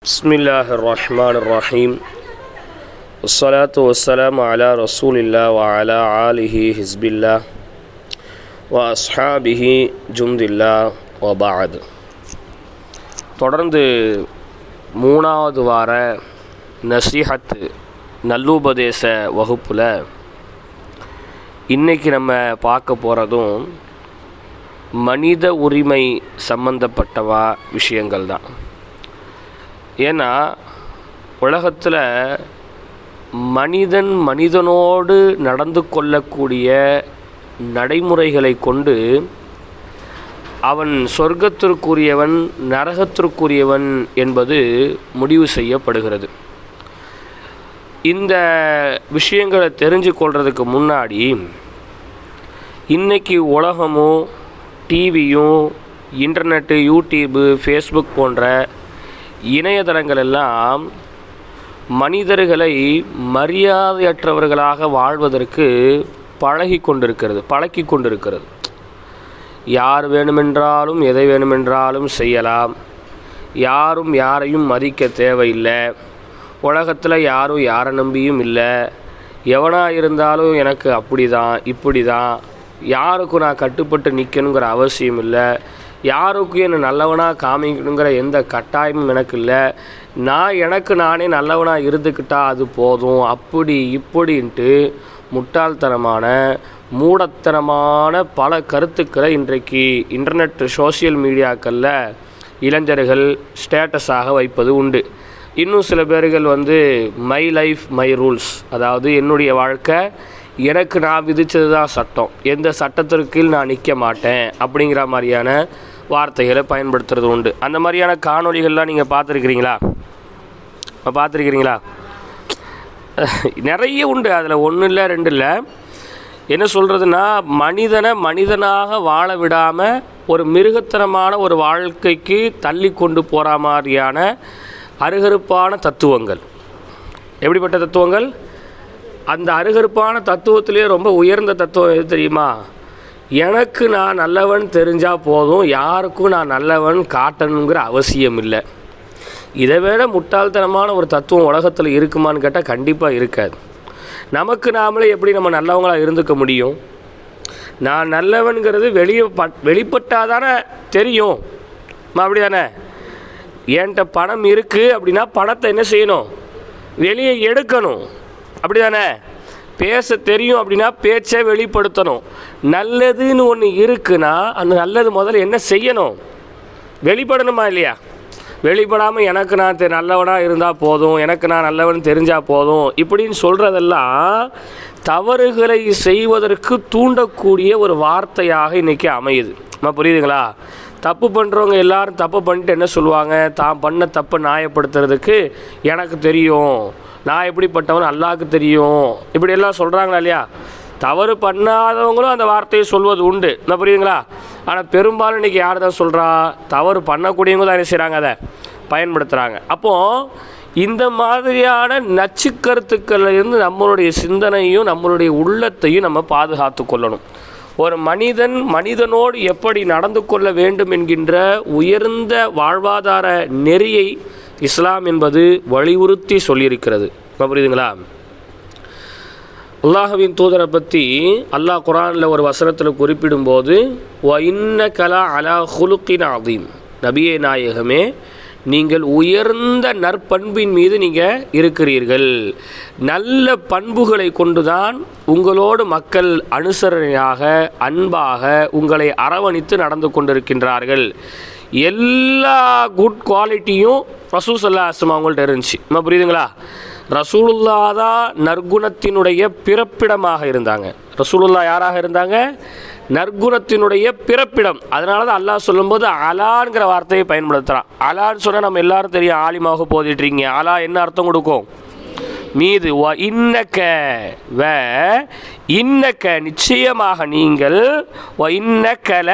பிஸ்மில்லாஹ் الرحمن الرحيم والصلاة والسلام على رسول الله وعلى آله حزب الله وأصحابه جند الله وبعد. தொடர்ந்து மூணாவது வார நசீஹத் நல்லுபதேச வகுப்பில் இன்றைக்கி நம்ம பார்க்க போகிறதும் மனித உரிமை சம்பந்தப்பட்டவா விஷயங்கள் தான். ஏன்னா உலகத்தில் மனிதனோடு நடந்து கொள்ளக்கூடிய நடைமுறைகளை கொண்டு அவன் சொர்க்கத்திற்குரியவன் நரகத்திற்குரியவன் என்பது முடிவு செய்யப்படுகிறது. இந்த விஷயங்களை தெரிஞ்சு கொள்றதுக்கு முன்னாடி இன்றைக்கி உலகமும் டிவியும் இன்டர்நெட்டு யூடியூப்பு ஃபேஸ்புக் போன்ற இணையதளங்கள் எல்லாம் மனிதர்களை மரியாதையற்றவர்களாக வாழ்வதற்கு பழக்கி கொண்டிருக்கிறது. யார் வேணுமென்றாலும் எதை வேணுமென்றாலும் செய்யலாம். யாரும் யாரையும் மதிக்க தேவையில்லை. உலகத்தில் யாரும் யாரை நம்பியும் இல்லை. எவனாக இருந்தாலும் எனக்கு அப்படி தான் இப்படி தான், யாருக்கும் நான் கட்டுப்பட்டு நிற்கணுங்கிற அவசியம் இல்லை. யாருக்கும் என்னை நல்லவனாக காமிக்கணுங்கிற எந்த கட்டாயமும் எனக்கு இல்லை. நான் எனக்கு நானே நல்லவனாக இருந்துக்கிட்டால் அது போதும், அப்படி இப்படின்ட்டு முட்டாள்தனமான மூடத்தனமான பல கருத்துக்களை இன்றைக்கு இன்டர்நெட் சோஷியல் மீடியாக்களில் இளைஞர்கள் ஸ்டேட்டஸாக வைப்பது உண்டு. இன்னும் சில பேர்கள் மை லைஃப் மை ரூல்ஸ், அதாவது என்னுடைய வாழ்க்கை எனக்கு நான் விதித்தது தான் சட்டம், எந்த சட்டத்திற்கு நான் நிற்க மாட்டேன் அப்படிங்கிற மாதிரியான வார்த்தைகளை பயன்படுத்துறது உண்டு. அந்த மாதிரியான காணொளிகள்லாம் நீங்கள் பார்த்துருக்கிறீங்களா? நிறைய உண்டு. அதில் ஒன்றும் இல்லை ரெண்டு இல்லை. என்ன சொல்கிறதுனா, மனிதனாக வாழ விடாமல் ஒரு மிருகத்தனமான ஒரு வாழ்க்கைக்கு தள்ளி கொண்டு போகிற மாதிரியான அருகருப்பான தத்துவங்கள். எப்படிப்பட்ட தத்துவங்கள்? அந்த அருகருப்பான தத்துவத்திலே ரொம்ப உயர்ந்த தத்துவம் எது தெரியுமா? எனக்கு நான் நல்லவன் தெரிஞ்சால் போதும், யாருக்கும் நான் நல்லவன் காட்டணுங்கிற அவசியம் இல்லை. இதை விட முட்டாள்தனமான ஒரு தத்துவம் உலகத்தில் இருக்குமான்னு கேட்டால் கண்டிப்பாக இருக்காது. நமக்கு நாமளே எப்படி நம்ம நல்லவங்களாக இருந்துக்க முடியும்? நான் நல்லவன்கிறது வெளிப்பட்டால் தானே தெரியும். அப்படி தானே? என்கிட்ட பணம் இருக்குது அப்படின்னா பணத்தை என்ன செய்யணும்? வெளியே எடுக்கணும். அப்படி தானே? பேச தெரியும் அப்படின்னா பேச்சை வெளிப்படுத்தணும். நல்லதுன்னு ஒன்று இருக்குன்னா அந்த நல்லது முதல்ல என்ன செய்யணும்? வெளிப்படணுமா இல்லையா? வெளிப்படாமல் எனக்கு நான் நல்லவனாக இருந்தால் போதும், எனக்கு நான் நல்லவன் தெரிஞ்சால் போதும் இப்படின்னு சொல்கிறதெல்லாம் தவறுகளை செய்வதற்கு தூண்டக்கூடிய ஒரு வார்த்தையாக இன்றைக்கி அமையுது. புரியுதுங்களா? தப்பு பண்ணுறவங்க எல்லாரும் தப்பு பண்ணிட்டு என்ன சொல்லுவாங்க? தான் பண்ண தப்பை நியாயப்படுத்துறதுக்கு எனக்கு தெரியும், நான் எப்படிப்பட்டவன் அல்லாஹ்க்கு தெரியும், இப்படியெல்லாம் சொல்கிறாங்களா இல்லையா? தவறு பண்ணாதவங்களும் அந்த வார்த்தையை சொல்வது உண்டு. என்ன புரியுதுங்களா? ஆனால் பெரும்பாலும் இன்றைக்கி யார் தான் சொல்கிறா? தவறு பண்ணக்கூடியவங்க தான் என்ன செய்கிறாங்க, அதை பயன்படுத்துகிறாங்க. அப்போது இந்த மாதிரியான நச்சு கருத்துக்களிலிருந்து நம்மளுடைய சிந்தனையும் நம்மளுடைய உள்ளத்தையும் நம்ம பாதுகாத்து கொள்ளணும். ஒரு மனிதனோடு எப்படி நடந்து கொள்ள வேண்டும் என்கின்ற உயர்ந்த வாழ்வாதார நெறியை இஸ்லாம் என்பது வலியுறுத்தி சொல்லியிருக்கிறது. புரியுதுங்களா? அல்லாஹ்வின் தூதரை பற்றி அல்லாஹ் குர்ஆனில் ஒரு வசனத்தில் குறிப்பிடும்போது வ இன்னக லஅலா குலுகின் அதீம், நபியே நாயகமே நீங்கள் உயர்ந்த நற்பண்பின் மீது நீங்கள் இருக்கிறீர்கள். நல்ல பண்புகளை கொண்டுதான் உங்களோடு மக்கள் அனுசரணையாக அன்பாக உங்களை அரவணைத்து நடந்து கொண்டிருக்கின்றார்கள். எல்லா குட் குவாலிட்டியும் ரசூல் ஸல்லல்லாஹு அலைஹி வஸல்லம் அவங்கள்ட்ட இருந்துச்சு. புரியுதுங்களா? ரசூலுல்லாஹ் தான் நற்குணத்தினுடைய பிறப்பிடமாக இருந்தாங்க. ரசூலுல்லாஹ் யாராக இருந்தாங்க? நற்குணத்தினுடைய பிறப்பிடம். அதனால தான் அல்லாஹ் சொல்லும்போது அலான்கிற வார்த்தையை பயன்படுத்துகிறான். அலான்னு சொன்னால் நம்ம எல்லாரும் தெரியும், ஆலிமாக போதிட்டுருங்க. அலா என்ன அர்த்தம் கொடுக்கும்? மீது. வ இன்னக்க நிச்சயமாக நீங்கள் வ இன்னக்கல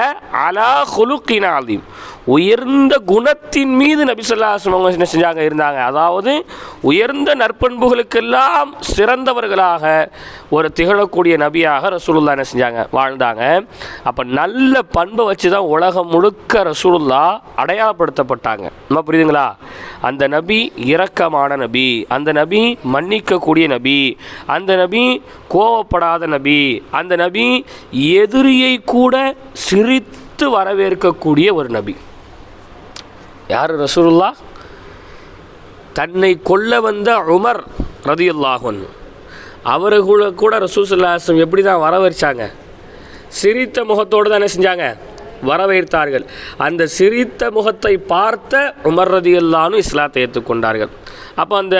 அலா குலுகின் அதீம், உயர்ந்த குணத்தின் மீது நபி ஸல்லல்லாஹு அலைஹி வஸல்லம் என்ன செஞ்சாங்க, இருந்தாங்க. அதாவது உயர்ந்த நற்பண்புகளுக்கெல்லாம் சிறந்தவர்களாக ஒரு திகழக்கூடிய நபியாக ரசூலுல்லாஹ் என்ன செஞ்சாங்க, வாழ்ந்தாங்க. அப்போ நல்ல பண்பை வச்சு தான் உலகம் முழுக்க ரசூலுல்லாஹ் அடையாளப்படுத்தப்பட்டாங்க. நம்ம புரியுதுங்களா? அந்த நபி இரக்கமான நபி, அந்த நபி மன்னிக்கக்கூடிய நபி, அந்த நபி கோவப்படாத நபி, அந்த நபி எதிரியை கூட சிரித்து வரவேற்கக்கூடிய ஒரு நபி. யார்? ரசூலுல்லாஹ். தன்னை கொல்ல வந்த உமர் ரலியல்லாஹு அன்ஹு அவர்களை கூட ரசூல் ஸல்லல்லாஹு அலைஹி வஸல்லம் எப்படி தான் வரவேற்றாங்க? சிரித்த முகத்தோடு தான் என்ன செஞ்சாங்க, வரவேற்றார்கள். அந்த சிரித்த முகத்தை பார்த்த உமர் ரலியல்லாஹு அன்ஹு இஸ்லாத்தை ஏற்றுக்கொண்டார்கள். அப்போ அந்த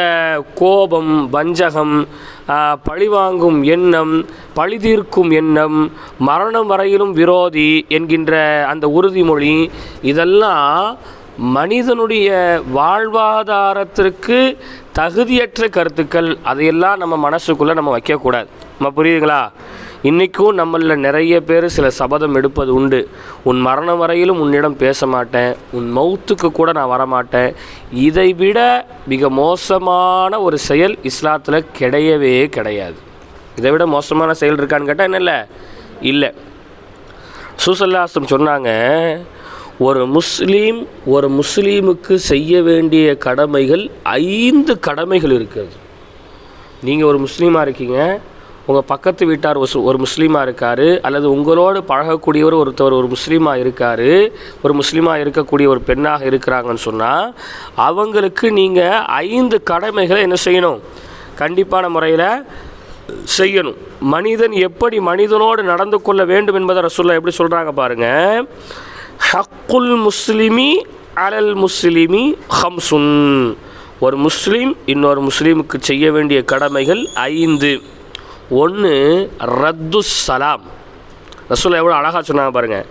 கோபம், வஞ்சகம், பழிவாங்கும் எண்ணம், பழி தீர்க்கும் எண்ணம், மரணம் வரையிலும் விரோதி என்கின்ற அந்த உறுதிமொழி, இதெல்லாம் மனிதனுடைய வாழ்வாதாரத்திற்கு தகுதியற்ற கருத்துக்கள். அதையெல்லாம் நம்ம மனசுக்குள்ளே நம்ம வைக்கக்கூடாது. நம்ம புரியுதுங்களா? இன்றைக்கும் நம்மளில் நிறைய பேர் சில சபதம் எடுப்பது உண்டு. உன் மரணம் வரையிலும் உன்னிடம் பேச மாட்டேன், உன் மௌத்துக்கு கூட நான் வரமாட்டேன். இதை விட மிக மோசமான ஒரு செயல் இஸ்லாத்தில் கிடையவே கிடையாது. இதை விட மோசமான செயல் இருக்கான்னு கேட்டால் என்ன? இல்லை. ஸல்லல்லாஹு அலைஹி வஸல்லம் சொன்னாங்க, ஒரு முஸ்லீமுக்கு செய்ய வேண்டிய கடமைகள் 5 கடமைகள் இருக்குது. நீங்கள் ஒரு முஸ்லீமாக இருக்கீங்க, உங்கள் பக்கத்து வீட்டார் ஒரு முஸ்லீமாக இருக்கார், அல்லது உங்களோடு பழகக்கூடியவர் ஒருத்தர் ஒரு முஸ்லீமாக இருக்கார், ஒரு முஸ்லீமாக இருக்கக்கூடிய ஒரு பெண்ணாக இருக்கிறாங்கன்னு சொன்னால் அவங்களுக்கு நீங்கள் 5 கடமைகளை என்ன செய்யணும்? கண்டிப்பான முறையில் செய்யணும். மனிதன் எப்படி மனிதனோடு நடந்து கொள்ள வேண்டும் என்பதை ரசூலுல்லாஹ் எப்படி சொல்கிறாங்க பாருங்கள். ஹக்குல் முஸ்லிமி அலல் முஸ்லிமி ஹம்சுன். ஒரு முஸ்லீம் இன்னொரு முஸ்லீமுக்கு செய்ய வேண்டிய கடமைகள் 5. 1 ரத்து சலாம். ரசூலுல்லாஹ் எவ்வளோ அழகாக சொன்னாங்க பாருங்கள்.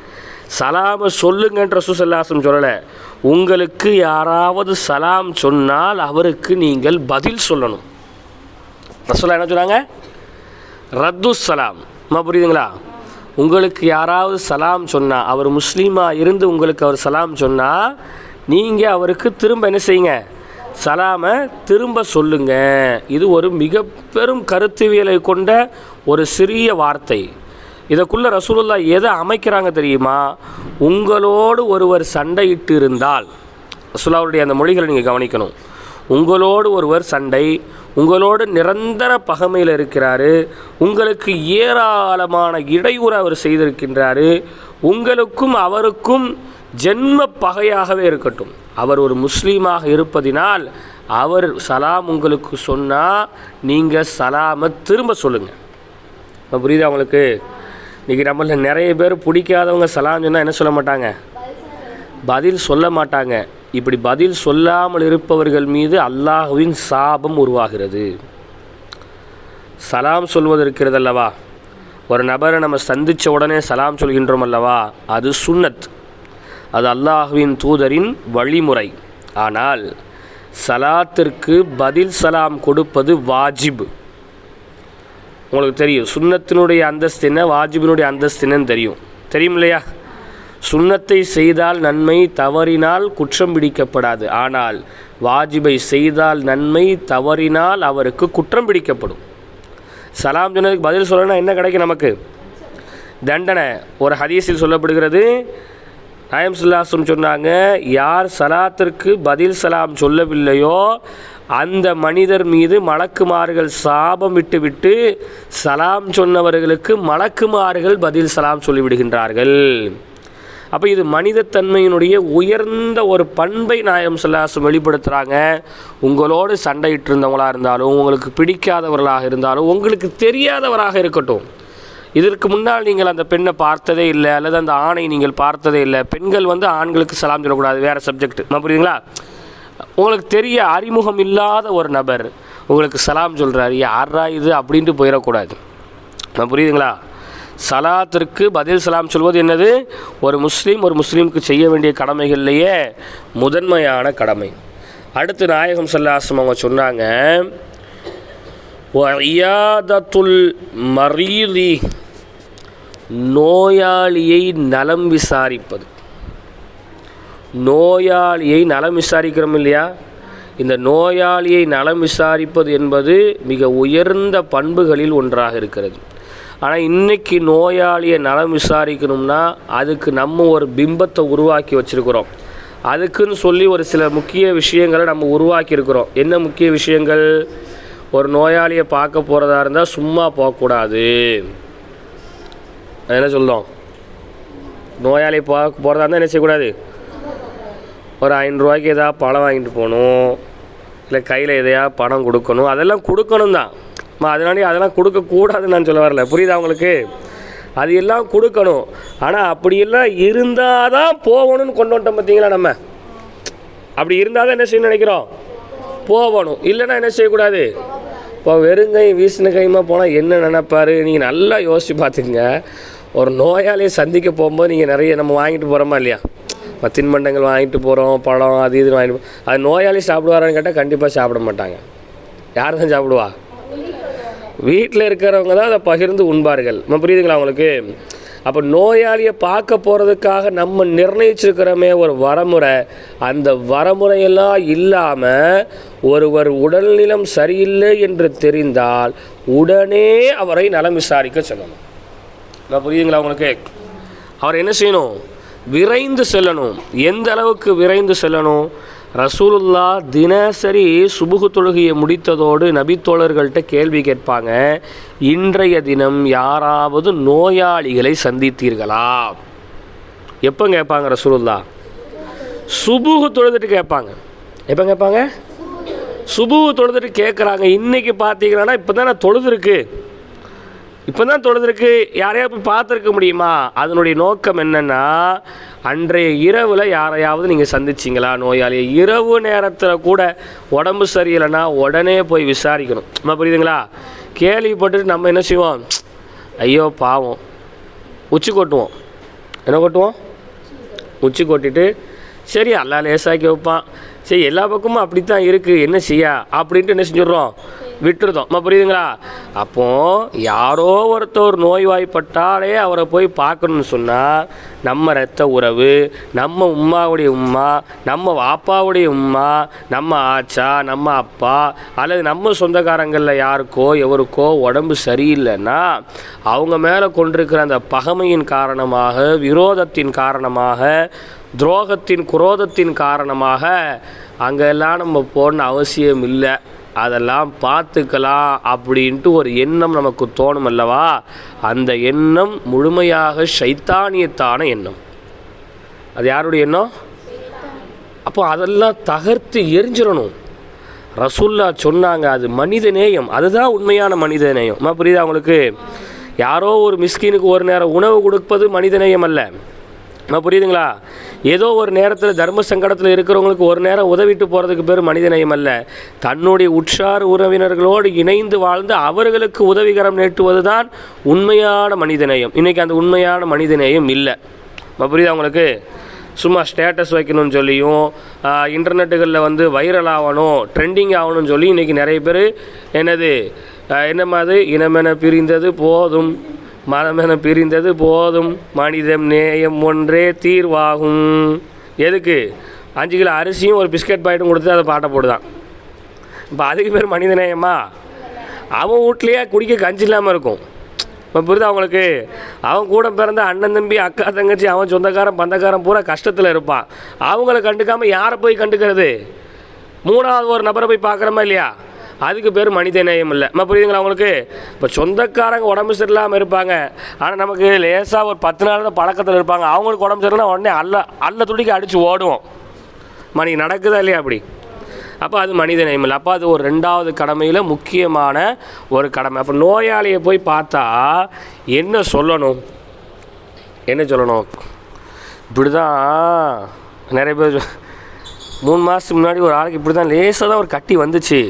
சலாமை சொல்லுங்கன்ற ரசூல் ஸல்லல்லாஹு அலைஹி வஸல்லம் சொல்லலை. உங்களுக்கு யாராவது சலாம் சொன்னால் அவருக்கு நீங்கள் பதில் சொல்லணும். ரசூலுல்லாஹ் என்ன சொன்னாங்க? ரத்து சலாம். நம்ம புரியுதுங்களா? உங்களுக்கு யாராவது சலாம் சொன்னால், அவர் முஸ்லீமாக இருந்து உங்களுக்கு அவர் சலாம் சொன்னால் நீங்கள் அவருக்கு திரும்ப என்ன செய்யுங்க? சலாமை திரும்ப சொல்லுங்க. இது ஒரு மிக பெரும் கருத்துவியலை கொண்ட ஒரு சிறிய வார்த்தை. இதற்குள்ளே ரசூலுல்லாஹ் எதை அமைக்கிறாங்க தெரியுமா? உங்களோடு ஒருவர் சண்டையிட்டு இருந்தால், ரசூலுல்லாஹ்வுடைய அந்த மொழிகளை நீங்கள் கவனிக்கணும். உங்களோடு ஒருவர் சண்டை, உங்களோடு நிரந்தர பகைமையில் இருக்கிறாரு, உங்களுக்கு ஏராளமான இடையூறு அவர் செய்திருக்கின்றாரு, உங்களுக்கும் அவருக்கும் ஜென்ம பகையாகவே இருக்கட்டும், அவர் ஒரு முஸ்லீமாக இருப்பதினால் அவர் சலாம் உங்களுக்கு சொன்னால் நீங்கள் சலாமை திரும்ப சொல்லுங்கள். புரியுதா உங்களுக்கு? இன்றைக்கி நம்மள நிறைய பேர் பிடிக்காதவங்க சலாம் சொன்னால் என்ன சொல்ல மாட்டாங்க? பதில் சொல்ல மாட்டாங்க. இப்படி பதில் சொல்லாமல் இருப்பவர்கள் மீது அல்லாஹ்வின் சாபம் உருவாகிறது. சலாம் சொல்வது இருக்கிறது அல்லவா, ஒரு நபரை நம்ம சந்தித்த உடனே சலாம் சொல்கின்றோம் அல்லவா, அது சுன்னத், அது அல்லாஹ்வின் தூதரின் வழிமுறை. ஆனால் சலாத்திற்கு பதில் சலாம் கொடுப்பது வாஜிப். உங்களுக்கு தெரியும் சுன்னத்தினுடைய அந்தஸ்து என்ன, வாஜிபினுடைய அந்தஸ்து என்னன்னு தெரியும் இல்லையா? சுன்னத்தை செய்தால் நன்மை, தவறினால் குற்றம் பிடிக்கப்படாது. ஆனால் வாஜிபை செய்தால் நன்மை, தவறினால் அவருக்கு குற்றம் பிடிக்கப்படும். சலாம் சொன்னதுக்கு பதில் சொல்லணும்னா என்ன கிடைக்கும் நமக்கு? தண்டனை. ஒரு ஹதீஸில் சொல்லப்படுகிறது, நாயகம் ஸல்லல்லாஹு அலைஹி வஸல்லம் சொன்னாங்க, யார் சலாத்திற்கு பதில் சலாம் சொல்லவில்லையோ அந்த மனிதர் மீது மலக்குமார்கள் சாபம் விட்டு சலாம் சொன்னவர்களுக்கு மலக்குமார்கள் பதில் சலாம் சொல்லிவிடுகின்றார்கள். அப்போ இது மனிதத்தன்மையினுடைய உயர்ந்த ஒரு பண்பை நாயகம் ஸல்லல்லாஹு அலைஹி வஸல்லம் வெளிப்படுத்துகிறாங்க. உங்களோடு சண்டையிட்டு இருந்தவங்களாக இருந்தாலும், உங்களுக்கு பிடிக்காதவர்களாக இருந்தாலும், உங்களுக்கு தெரியாதவராக இருக்கட்டும், இதற்கு முன்னால் நீங்கள் அந்த பெண்ணை பார்த்ததே இல்லை அல்லது அந்த ஆணை நீங்கள் பார்த்ததே இல்லை. பெண்கள் ஆண்களுக்கு சலாம் சொல்லக்கூடாது, வேறு சப்ஜெக்ட். நான் புரியுதுங்களா? உங்களுக்கு தெரிய அறிமுகம் இல்லாத ஒரு நபர் உங்களுக்கு சலாம் சொல்கிறாரு, யாரா இது அப்படின்ட்டு போயிடக்கூடாது. நான் புரியுதுங்களா? சலாத்திற்கு பதில் சலாம் சொல்வது என்னது? ஒரு முஸ்லீமுக்கு செய்ய வேண்டிய கடமைகள்லேயே முதன்மையான கடமை. அடுத்து நாயகம் ஸல்லல்லாஹு அலைஹி வஸல்லம் அவங்க சொன்னாங்க, வஇயாதத்துல் மரீதி, நோயாளியை நலம் விசாரிப்பது. நோயாளியை நலம் விசாரிக்கிறோம் இல்லையா? இந்த நோயாளியை நலம் விசாரிப்பது என்பது மிக உயர்ந்த பண்புகளில் ஒன்றாக இருக்கிறது. ஆனால் இன்றைக்கி நோயாளியை நலம் விசாரிக்கணும்னா அதுக்கு நம்ம ஒரு பிம்பத்தை உருவாக்கி வச்சுருக்கிறோம். அதுக்குன்னு சொல்லி ஒரு சில முக்கிய விஷயங்களை நம்ம உருவாக்கியிருக்கிறோம். என்ன முக்கிய விஷயங்கள்? ஒரு நோயாளியை பார்க்க போகிறதா இருந்தால் சும்மா போகக்கூடாது. என்ன சொல்கிறோம்? நோயாளியை பார்க்க போகிறதா இருந்தால் என்ன செய்யக்கூடாது? ஒரு 500 ரூபாய்க்கு எதாவது பழம் வாங்கிட்டு போகணும், இல்லை கையில் எதையா பணம் கொடுக்கணும். அதெல்லாம் கொடுக்கணும் தான். அதெல்லாம் கொடுக்கக்கூடாதுன்னு நான் சொல்ல வரல. புரியுதா உங்களுக்கு? அது எல்லாம் கொடுக்கணும். ஆனால் அப்படியெல்லாம் இருந்தால் தான் போகணும்னு கொண்டு வந்துட்டோம். பார்த்தீங்களா? நம்ம அப்படி இருந்தால் தான் என்ன செய்யணும்னு நினைக்கிறோம்? போகணும். இல்லைன்னா என்ன செய்யக்கூடாது? இப்போ வெறுங்கை வீசின கைமா போனால் என்ன நினைப்பார்? நீங்கள் நல்லா யோசித்து பார்த்துக்குங்க. ஒரு நோயாளியை சந்திக்க போகும்போது நீங்கள் நிறைய நம்ம வாங்கிட்டு போகிறோமா இல்லையா? தின்பண்டங்கள் வாங்கிட்டு போகிறோம், பழம் அது இது வாங்கிட்டு அது நோயாளி சாப்பிடுவாரான்னு கேட்டால் கண்டிப்பாக சாப்பிட மாட்டாங்க. யார் தான் சாப்பிடுவா? வீட்டில் இருக்கிறவங்க தான் அதை பகிர்ந்து உண்பார்கள். புரியுதுங்களா உங்களுக்கு? அப்போ நோயாளியை பார்க்க போகிறதுக்காக நம்ம நிர்ணயிச்சிருக்கிறோமே ஒரு வரமுறை, அந்த வரமுறையெல்லாம் இல்லாமல் ஒருவர் உடல்நிலம் சரியில்லை என்று தெரிந்தால் உடனே அவரை நலம் விசாரிக்க சொல்லணும். புரியுதுங்களா உங்களுக்கு? அவர் என்ன செய்யணும்? விரைந்து செல்லணும். எந்த அளவுக்கு விரைந்து செல்லணும்? ரசூலுல்லா தினசரி சுபுகு தொழுகையை முடித்ததோடு நபித்தோழர்கள்ட்ட கேள்வி கேட்பாங்க, இன்றைய தினம் யாராவது நோயாளிகளை சந்தித்தீர்களா? எப்போ கேட்பாங்க ரசூலுல்லா? சுபுகு தொழுதுட்டு கேட்பாங்க. எப்போ கேட்பாங்க? சுபுகு தொழுதுட்டு கேட்குறாங்க. இன்றைக்கி பார்த்தீங்கன்னா இப்போ தான் தொழுதுருக்கு, யாரையா போய் பார்த்துருக்க முடியுமா? அதனுடைய நோக்கம் என்னென்னா, அன்றைய இரவில் யாரையாவது நீங்கள் சந்திச்சிங்களா நோயாளியை? இரவு நேரத்தில் கூட உடம்பு சரியில்லைன்னா உடனே போய் விசாரிக்கணும். நம்ம புரியுதுங்களா? கேள்விப்பட்டுட்டு நம்ம என்ன செய்வோம்? ஐயோ பாவம், உச்சி கொட்டுவோம். என்ன கொட்டுவோம்? உச்சி கொட்டிட்டு சரி அல்லா லேசாக்கி வைப்பான், சரி எல்லா பக்கமும் அப்படித்தான் இருக்குது, என்ன செய்ய அப்படின்ட்டு என்ன செஞ்சிடுறோம்? விட்டுருதோம். நம்ம புரியுதுங்களா? அப்போது யாரோ ஒருத்தர் நோய்வாய்ப்பட்டாலே அவரை போய் பார்க்கணுன்னு சொன்னால் நம்ம இரத்த உறவு, நம்ம உம்மாவுடைய உம்மா, நம்ம வாப்பாவுடைய உம்மா, நம்ம ஆச்சா, நம்ம அப்பா, அல்லது நம்ம சொந்தக்காரங்களில் யாருக்கோ எவருக்கோ உடம்பு சரியில்லைன்னா அவங்க மேலே கொண்டிருக்கிற அந்த பகைமையின் காரணமாக, விரோதத்தின் காரணமாக, துரோகத்தின் குரோதத்தின் காரணமாக அங்கெல்லாம் நம்ம போன அவசியம் இல்லை, அதெல்லாம் பார்த்துக்கலாம் அப்படின்ட்டு ஒரு எண்ணம் நமக்கு தோணும் அல்லவா? அந்த எண்ணம் முழுமையாக ஷைத்தானியத்தான எண்ணம். அது யாருடைய எண்ணம்? அப்போ அதெல்லாம் தகர்த்து எரிஞ்சிடணும். ரசூல்லா சொன்னாங்க, அது மனித நேயம், அதுதான் உண்மையான மனித நேயம். புரியுதா உங்களுக்கு? யாரோ ஒரு மிஸ்கீனுக்கு ஒரு நேரம் உணவு கொடுப்பது மனித நேயம் அல்ல. புரியுதுங்களா? ஏதோ ஒரு நேரத்தில் தர்ம சங்கடத்தில் இருக்கிறவங்களுக்கு ஒரு நேரம் உதவிட்டு போகிறதுக்கு பேர் மனிதநேயம் அல்ல. தன்னுடைய உற்றார் உறவினர்களோடு இணைந்து வாழ்ந்து அவர்களுக்கு உதவிகரம் நீட்டுவது தான் உண்மையான மனிதநேயம். இன்றைக்கி அந்த உண்மையான மனிதநேயம் இல்லை. புரியுதா உங்களுக்கு? சும்மா ஸ்டேட்டஸ் வைக்கணும்னு சொல்லியும் இன்டர்நெட்டுகளில் வைரல் ஆகணும், ட்ரெண்டிங் ஆகணும்னு சொல்லி இன்றைக்கி நிறைய பேர் என்னமாதிரி இனமென பிரிந்தது போதும், மனமென பிரிந்தது போதும், மனிதம் நேயம் ஒன்றே தீர்வாகும். எதுக்கு? 5 கிலோ அரிசியும் ஒரு பிஸ்கட் பாக்கெட்டும் கொடுத்து அதை பாட்டை போடுதான். இப்போ அதுக்கு பேர் மனித நேயமா? அவன் வீட்லேயே குடிக்க கஞ்சி இல்லாமல் இருக்கும். இப்போ புரியுதா அவங்களுக்கு? அவன் கூட பிறந்த அண்ணன் தம்பி அக்கா தங்கச்சி அவன் சொந்தக்காரன் பந்தக்காரன் பூரா கஷ்டத்தில் இருப்பான். அவங்கள கண்டுக்காமல் யாரை போய் கண்டுக்கிறது? 3வது ஒரு நபரை போய் பார்க்குறோமா இல்லையா? அதுக்கு பேர் மனித நேயம் இல்லை. புரியுதுங்களா உங்களுக்கு? இப்போ சொந்தக்காரங்க உடம்பு சரியில்லாமல் இருப்பாங்க, ஆனால் நமக்கு லேசாக ஒரு 10 நாள் தான் பழக்கத்தில் இருப்பாங்க. அவங்களுக்கு உடம்பு சரியில்லைனா உடனே அல்ல துடிக்க அடித்து ஓடுவோம். மணி நடக்குதா இல்லையா? அப்படி அப்போ அது மனித நேயம் இல்லை. அப்போ அது ஒரு 2வது கடமையில் முக்கியமான ஒரு கடமை. அப்போ நோயாளியை போய் பார்த்தா என்ன சொல்லணும்? இப்படி தான் நிறைய பேர் 3 மாதத்துக்கு முன்னாடி ஒரு ஆளுக்கு இப்படி தான் லேசாக தான் ஒரு கட்டி வந்துச்சு.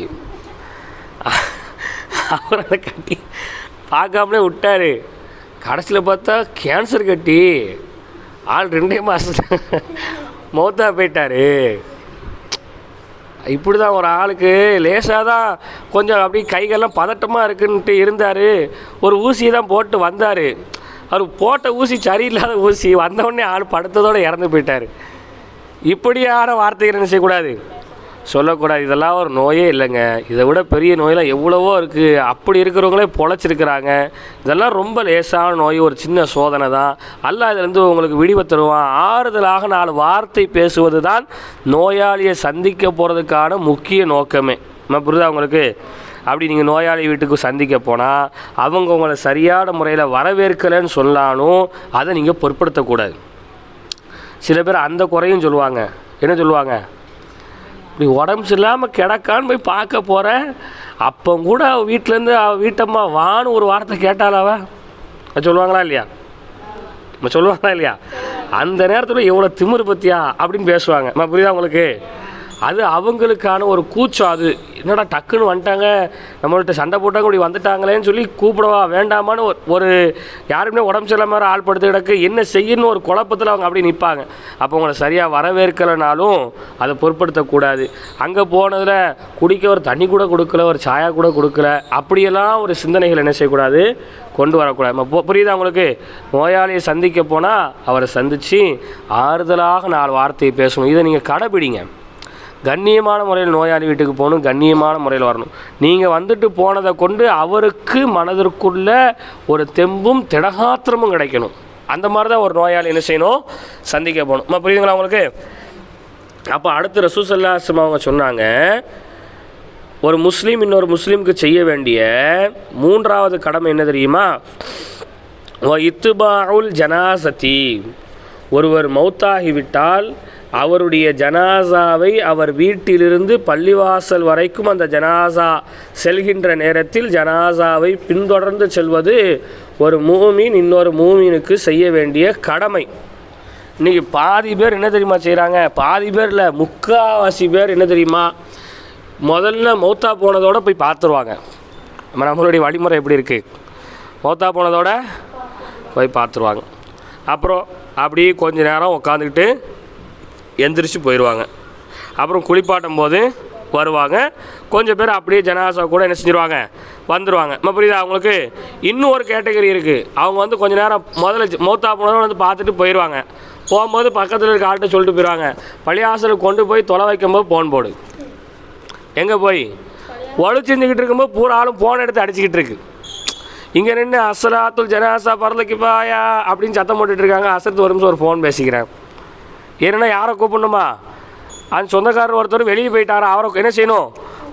அவர் அதை கட்டி பார்க்காமலே விட்டார். கடைசியில் பார்த்தா கேன்சர் கட்டி, ஆள் 2 மாதத்துல மௌத்தா போயிட்டார். இப்படி தான் ஒரு ஆளுக்கு லேசாக தான் கொஞ்சம் அப்படி கைகள்லாம் பதட்டமாக இருக்குன்ட்டு இருந்தார். ஒரு ஊசியை தான் போட்டு வந்தார். அவர் போட்ட ஊசி சரியில்லாத ஊசி, வந்தவுடனே ஆள் படுத்ததோடு இறந்து போயிட்டார். இப்படியான வார்த்தைகள் என்ன செய்யக்கூடாது, சொல்லக்கூடாது. இதெல்லாம் ஒரு நோயே இல்லைங்க, இதை விட பெரிய நோயெல்லாம் எவ்வளவோ இருக்குது, அப்படி இருக்கிறவங்களே பொழைச்சிருக்கிறாங்க. இதெல்லாம் ரொம்ப லேசான நோய், ஒரு சின்ன சோதனை தான். அல்லாஹ் இதிலேருந்து உங்களுக்கு விடிவை தருவான். ஆறுதலாக 4 வார்த்தை பேசுவது தான் நோயாளியை சந்திக்க போகிறதுக்கான முக்கிய நோக்கமே. நம்ம புரியுதா உங்களுக்கு? அப்படி நீங்கள் நோயாளி வீட்டுக்கு சந்திக்க போனால் அவங்க உங்களை சரியான முறையில் வரவேற்கலைன்னு சொன்னாலும் அதை நீங்கள் பொருட்படுத்தக்கூடாது. சில பேர் அந்த குறையும் சொல்லுவாங்க. என்ன சொல்லுவாங்க, இப்படி உடம்பு சரியில்லாமல் கிடக்கான்னு போய் பார்க்க போகிறேன், அப்போ கூட வீட்டிலேருந்து வீட்டம்மா வான்னு ஒரு வார்த்தை கேட்டாலாவ சொல்லுவாங்களா இல்லையா? நம்ம சொல்லுவாங்களா இல்லையா? அந்த நேரத்தில் எவ்வளோ திமிரு பற்றியா அப்படின்னு பேசுவாங்க. நம்ம புரியுதா உங்களுக்கு? அது அவங்களுக்கான ஒரு கூச்சம். அது என்னடா டக்குன்னு வந்துட்டாங்க, நம்மள்கிட்ட சண்டை போட்டாங்க, இப்படி வந்துட்டாங்களேன்னு சொல்லி கூப்பிடவா வேண்டாமான்னு ஒரு யாருமே உடம்பு சரியில்லாமல் ஆள் படுத்து கிடக்கு, என்ன செய்யணும் ஒரு குழப்பத்தில் அவங்க அப்படி நிற்பாங்க. அப்போ உங்களை சரியாக வரவேற்கலைனாலும் அதை பொருட்படுத்தக்கூடாது. அங்கே போனதில் குடிக்க ஒரு தண்ணி கூட கொடுக்கல, ஒரு சாயா கூட கொடுக்கல, அப்படியெல்லாம் ஒரு சிந்தனைகள் என்ன செய்யக்கூடாது, கொண்டு வரக்கூடாது. புரியுதா உங்களுக்கு? நோயாளியை சந்திக்க போனால் அவரை சந்தித்து ஆறுதலாக 4 வார்த்தையை பேசணும். இதை நீங்கள் கடைப்பிடிங்க. கண்ணியமான முறையில் நோயாளி வீட்டுக்கு போகணும், கண்ணியமான முறையில் வரணும். நீங்கள் வந்துட்டு போனதை கொண்டு அவருக்கு மனதிற்குள்ள ஒரு தெம்பும் திடகாத்திரமும் கிடைக்கணும். அந்த மாதிரி தான் ஒரு நோயாளி என்ன செய்யணும், சந்திக்க போகணும். புரியுதுங்களா உங்களுக்கு? அப்போ அடுத்து ரசூல் ஸல்லல்லாஹு அலைஹி வஸல்லம் அவங்க சொன்னாங்க, ஒரு முஸ்லீம் இன்னொரு முஸ்லீமுக்கு செய்ய வேண்டிய 3வது கடமை என்ன தெரியுமா? இத்துபாஉல் ஜனாசதி. ஒருவர் மௌத்தாகிவிட்டால் அவருடைய ஜனாசாவை அவர் வீட்டிலிருந்து பள்ளிவாசல் வரைக்கும் அந்த ஜனாசா செல்கின்ற நேரத்தில் ஜனாசாவை பின்தொடர்ந்து செல்வது ஒரு மூமின் இன்னொரு மூமினுக்கு செய்ய வேண்டிய கடமை. இன்றைக்கி பாதி பேர் என்ன தெரியுமா செய்கிறாங்க? பாதி பேர் இல்லை, முக்கால்வாசி பேர் என்ன தெரியுமா, முதல்ல மௌத்தா போனதோடு போய் பார்த்துருவாங்க. நம்மளுடைய வழிமுறை எப்படி இருக்குது? மௌத்தா போனதோட போய் பார்த்துருவாங்க. அப்புறம் அப்படியே கொஞ்ச நேரம் உட்காந்துக்கிட்டு எந்திரிச்சு போயிடுவாங்க. அப்புறம் குளிப்பாட்டும் போது வருவாங்க. கொஞ்சம் பேர் அப்படியே ஜனாசா கூட என்ன செஞ்சுருவாங்க, வந்துடுவாங்க. புரியுதா அவங்களுக்கு? இன்னும் ஒரு கேட்டகரி இருக்குது. அவங்க வந்து கொஞ்சம் நேரம் முதல்ல மௌத்தா போனதும் வந்து பார்த்துட்டு போயிடுவாங்க. போகும்போது பக்கத்தில் இருக்க ஆள்கிட்ட சொல்லிட்டு போயிடுவாங்க, பள்ளிவாசலுக்கு கொண்டு போய் தொலை வைக்கும்போது ஃபோன் போடு. எங்கே போய் ஒழு செஞ்சுக்கிட்டு இருக்கும்போது பூரா ஆளும் ஃபோன் எடுத்து அடிச்சுக்கிட்டு இருக்கு. இங்கே நின்று அஸ்ஸலாத்துல் ஜனாசா ஃபர்து கிஃபாயா அப்படின்னு சத்தம் போட்டுட்டு இருக்காங்க. அசத்து ஒரு நிமிஷம் ஒரு ஃபோன் பேசிக்கிறேன். ஏன்னா யாரை கூப்பிடணுமா? அந்த சொந்தக்காரர் ஒருத்தர் வெளியே போயிட்டாரா, அவரை என்ன செய்யணும்,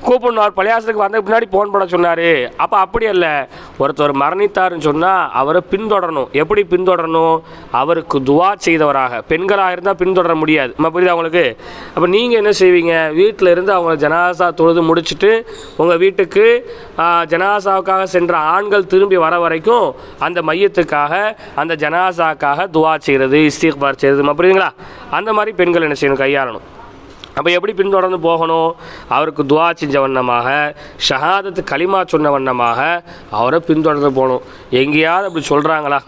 கூப்பிடணும். அவர் பள்ளியாசலுக்கு வந்த பின்னாடி ஃபோன் பண்ண சொன்னார். அப்போ அப்படி அல்ல, ஒருத்தர் மரணித்தாருன்னு சொன்னால் அவரை பின்தொடரணும். எப்படி பின்தொடரணும்? அவருக்கு துவா செய்தவராக. பெண்களாக இருந்தால் பின்தொடர முடியாது. புரியுதா உங்களுக்கு? அப்போ நீங்கள் என்ன செய்வீங்க, வீட்டில் இருந்து அவங்க ஜனாசா தொழுது முடிச்சுட்டு உங்கள் வீட்டுக்கு ஜனாசாவுக்காக சென்ற ஆண்கள் திரும்பி வர வரைக்கும் அந்த மையத்துக்காக அந்த ஜனாசாக்காக துவா செய்கிறது, இஸ்திக்பார் செய்கிறது. புரியுதுங்களா? அந்த மாதிரி பெண்கள் என்ன செய்யணும், கையாளணும். அப்போ எப்படி பின்தொடர்ந்து போகணும்? அவருக்கு துவா செஞ்ச வண்ணமாக, ஷஹாதத்து களிமா சொன்ன வண்ணமாக அவரை பின்தொடர்ந்து போகணும். எங்கேயாவது அப்படி சொல்கிறாங்களா?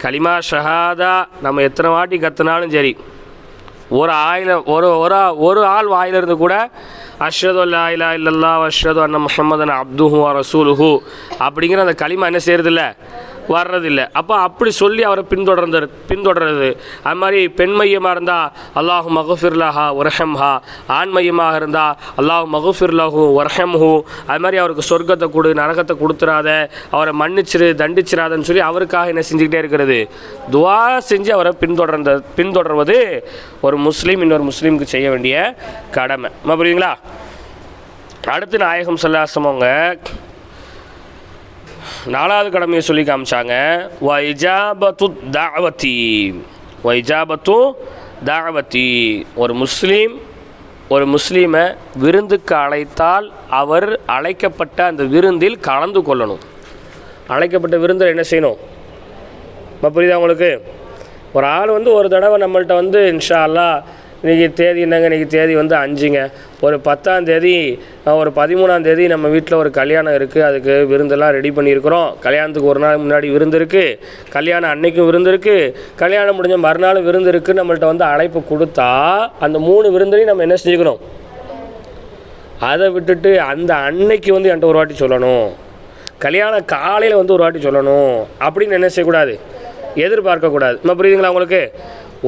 களிமா ஷஹாதா நம்ம எத்தனை வாட்டி கற்றுனாலும் சரி, ஒரு ஆள் வாயிலிருந்து கூட அஷ்ஹது அல்லா இலாஹா இல்லல்லாஹ் வ அஷ்ஹது அன்ன முஹம்மதன் அப்துஹு வ ரசூலுஹு அப்படிங்கிற அந்த களிமா என்ன செய்யறதில்ல, வர்றதில்லை. அப்போ அப்படி சொல்லி அவரை பின்தொடர்றது. அது மாதிரி பெண் மையமாக இருந்தால் அல்லாஹு மகுஃபிர்லஹா வர்ஹம்ஹா, ஆண் மையமாக இருந்தால் அல்லாஹு மகுஃபிர்லஹு வர்ஹம்ஹு. அது மாதிரி அவருக்கு சொர்க்கத்தை கொடு, நரகத்தை கொடுத்துறாத, அவரை மன்னிச்சிரு, தண்டிச்சிடாதன்னு சொல்லி அவருக்காக என்ன செஞ்சுக்கிட்டே இருக்கிறது, துவா செஞ்சு அவரை பின்தொடர்வது ஒரு முஸ்லீம் இன்னொரு முஸ்லீமுக்கு செய்ய வேண்டிய கடமை. புரியுதுங்களா? அடுத்து நாயகம் ஸல்லல்லாஹு அலைஹி வஸல்லம் 4வது கடமையை சொல்லி காமிச்சாங்க, வைஜாபத்து தாவத்தி. ஒரு முஸ்லீம் ஒரு முஸ்லீமை விருந்துக்கு அழைத்தால் அவர் அழைக்கப்பட்ட அந்த விருந்தில் கலந்து கொள்ளணும். அழைக்கப்பட்ட விருந்தில் என்ன செய்யணும்? புரியுதா உங்களுக்கு? ஒரு ஆள் வந்து ஒரு தடவை நம்மள்கிட்ட வந்து இன்ஷா அல்லாஹ் இன்றைக்கி தேதி என்னங்க, இன்றைக்கி தேதி வந்து 5ங்க, ஒரு 10ஆம் தேதி ஒரு 13ஆம் தேதி நம்ம வீட்டில் ஒரு கல்யாணம் இருக்குது, அதுக்கு விருந்தெல்லாம் ரெடி பண்ணியிருக்கிறோம். கல்யாணத்துக்கு ஒரு நாள் முன்னாடி விருந்து இருக்குது, கல்யாணம் அன்னைக்கும் விருந்து இருக்குது, கல்யாணம் முடிஞ்ச மறுநாள் விருந்து இருக்குது. நம்மள்கிட்ட வந்து அழைப்பு கொடுத்தா அந்த 3 விருந்தையும் நம்ம என்ன செஞ்சுக்கணும்? அதை விட்டுட்டு அந்த அன்னைக்கு வந்து என்கிட்ட ஒரு வாட்டி சொல்லணும், கல்யாணம் காலையில் வந்து ஒரு வாட்டி சொல்லணும் அப்படின்னு என்ன செய்யக்கூடாது, எதிர்பார்க்கக்கூடாது. புரியுதுங்களா உங்களுக்கு?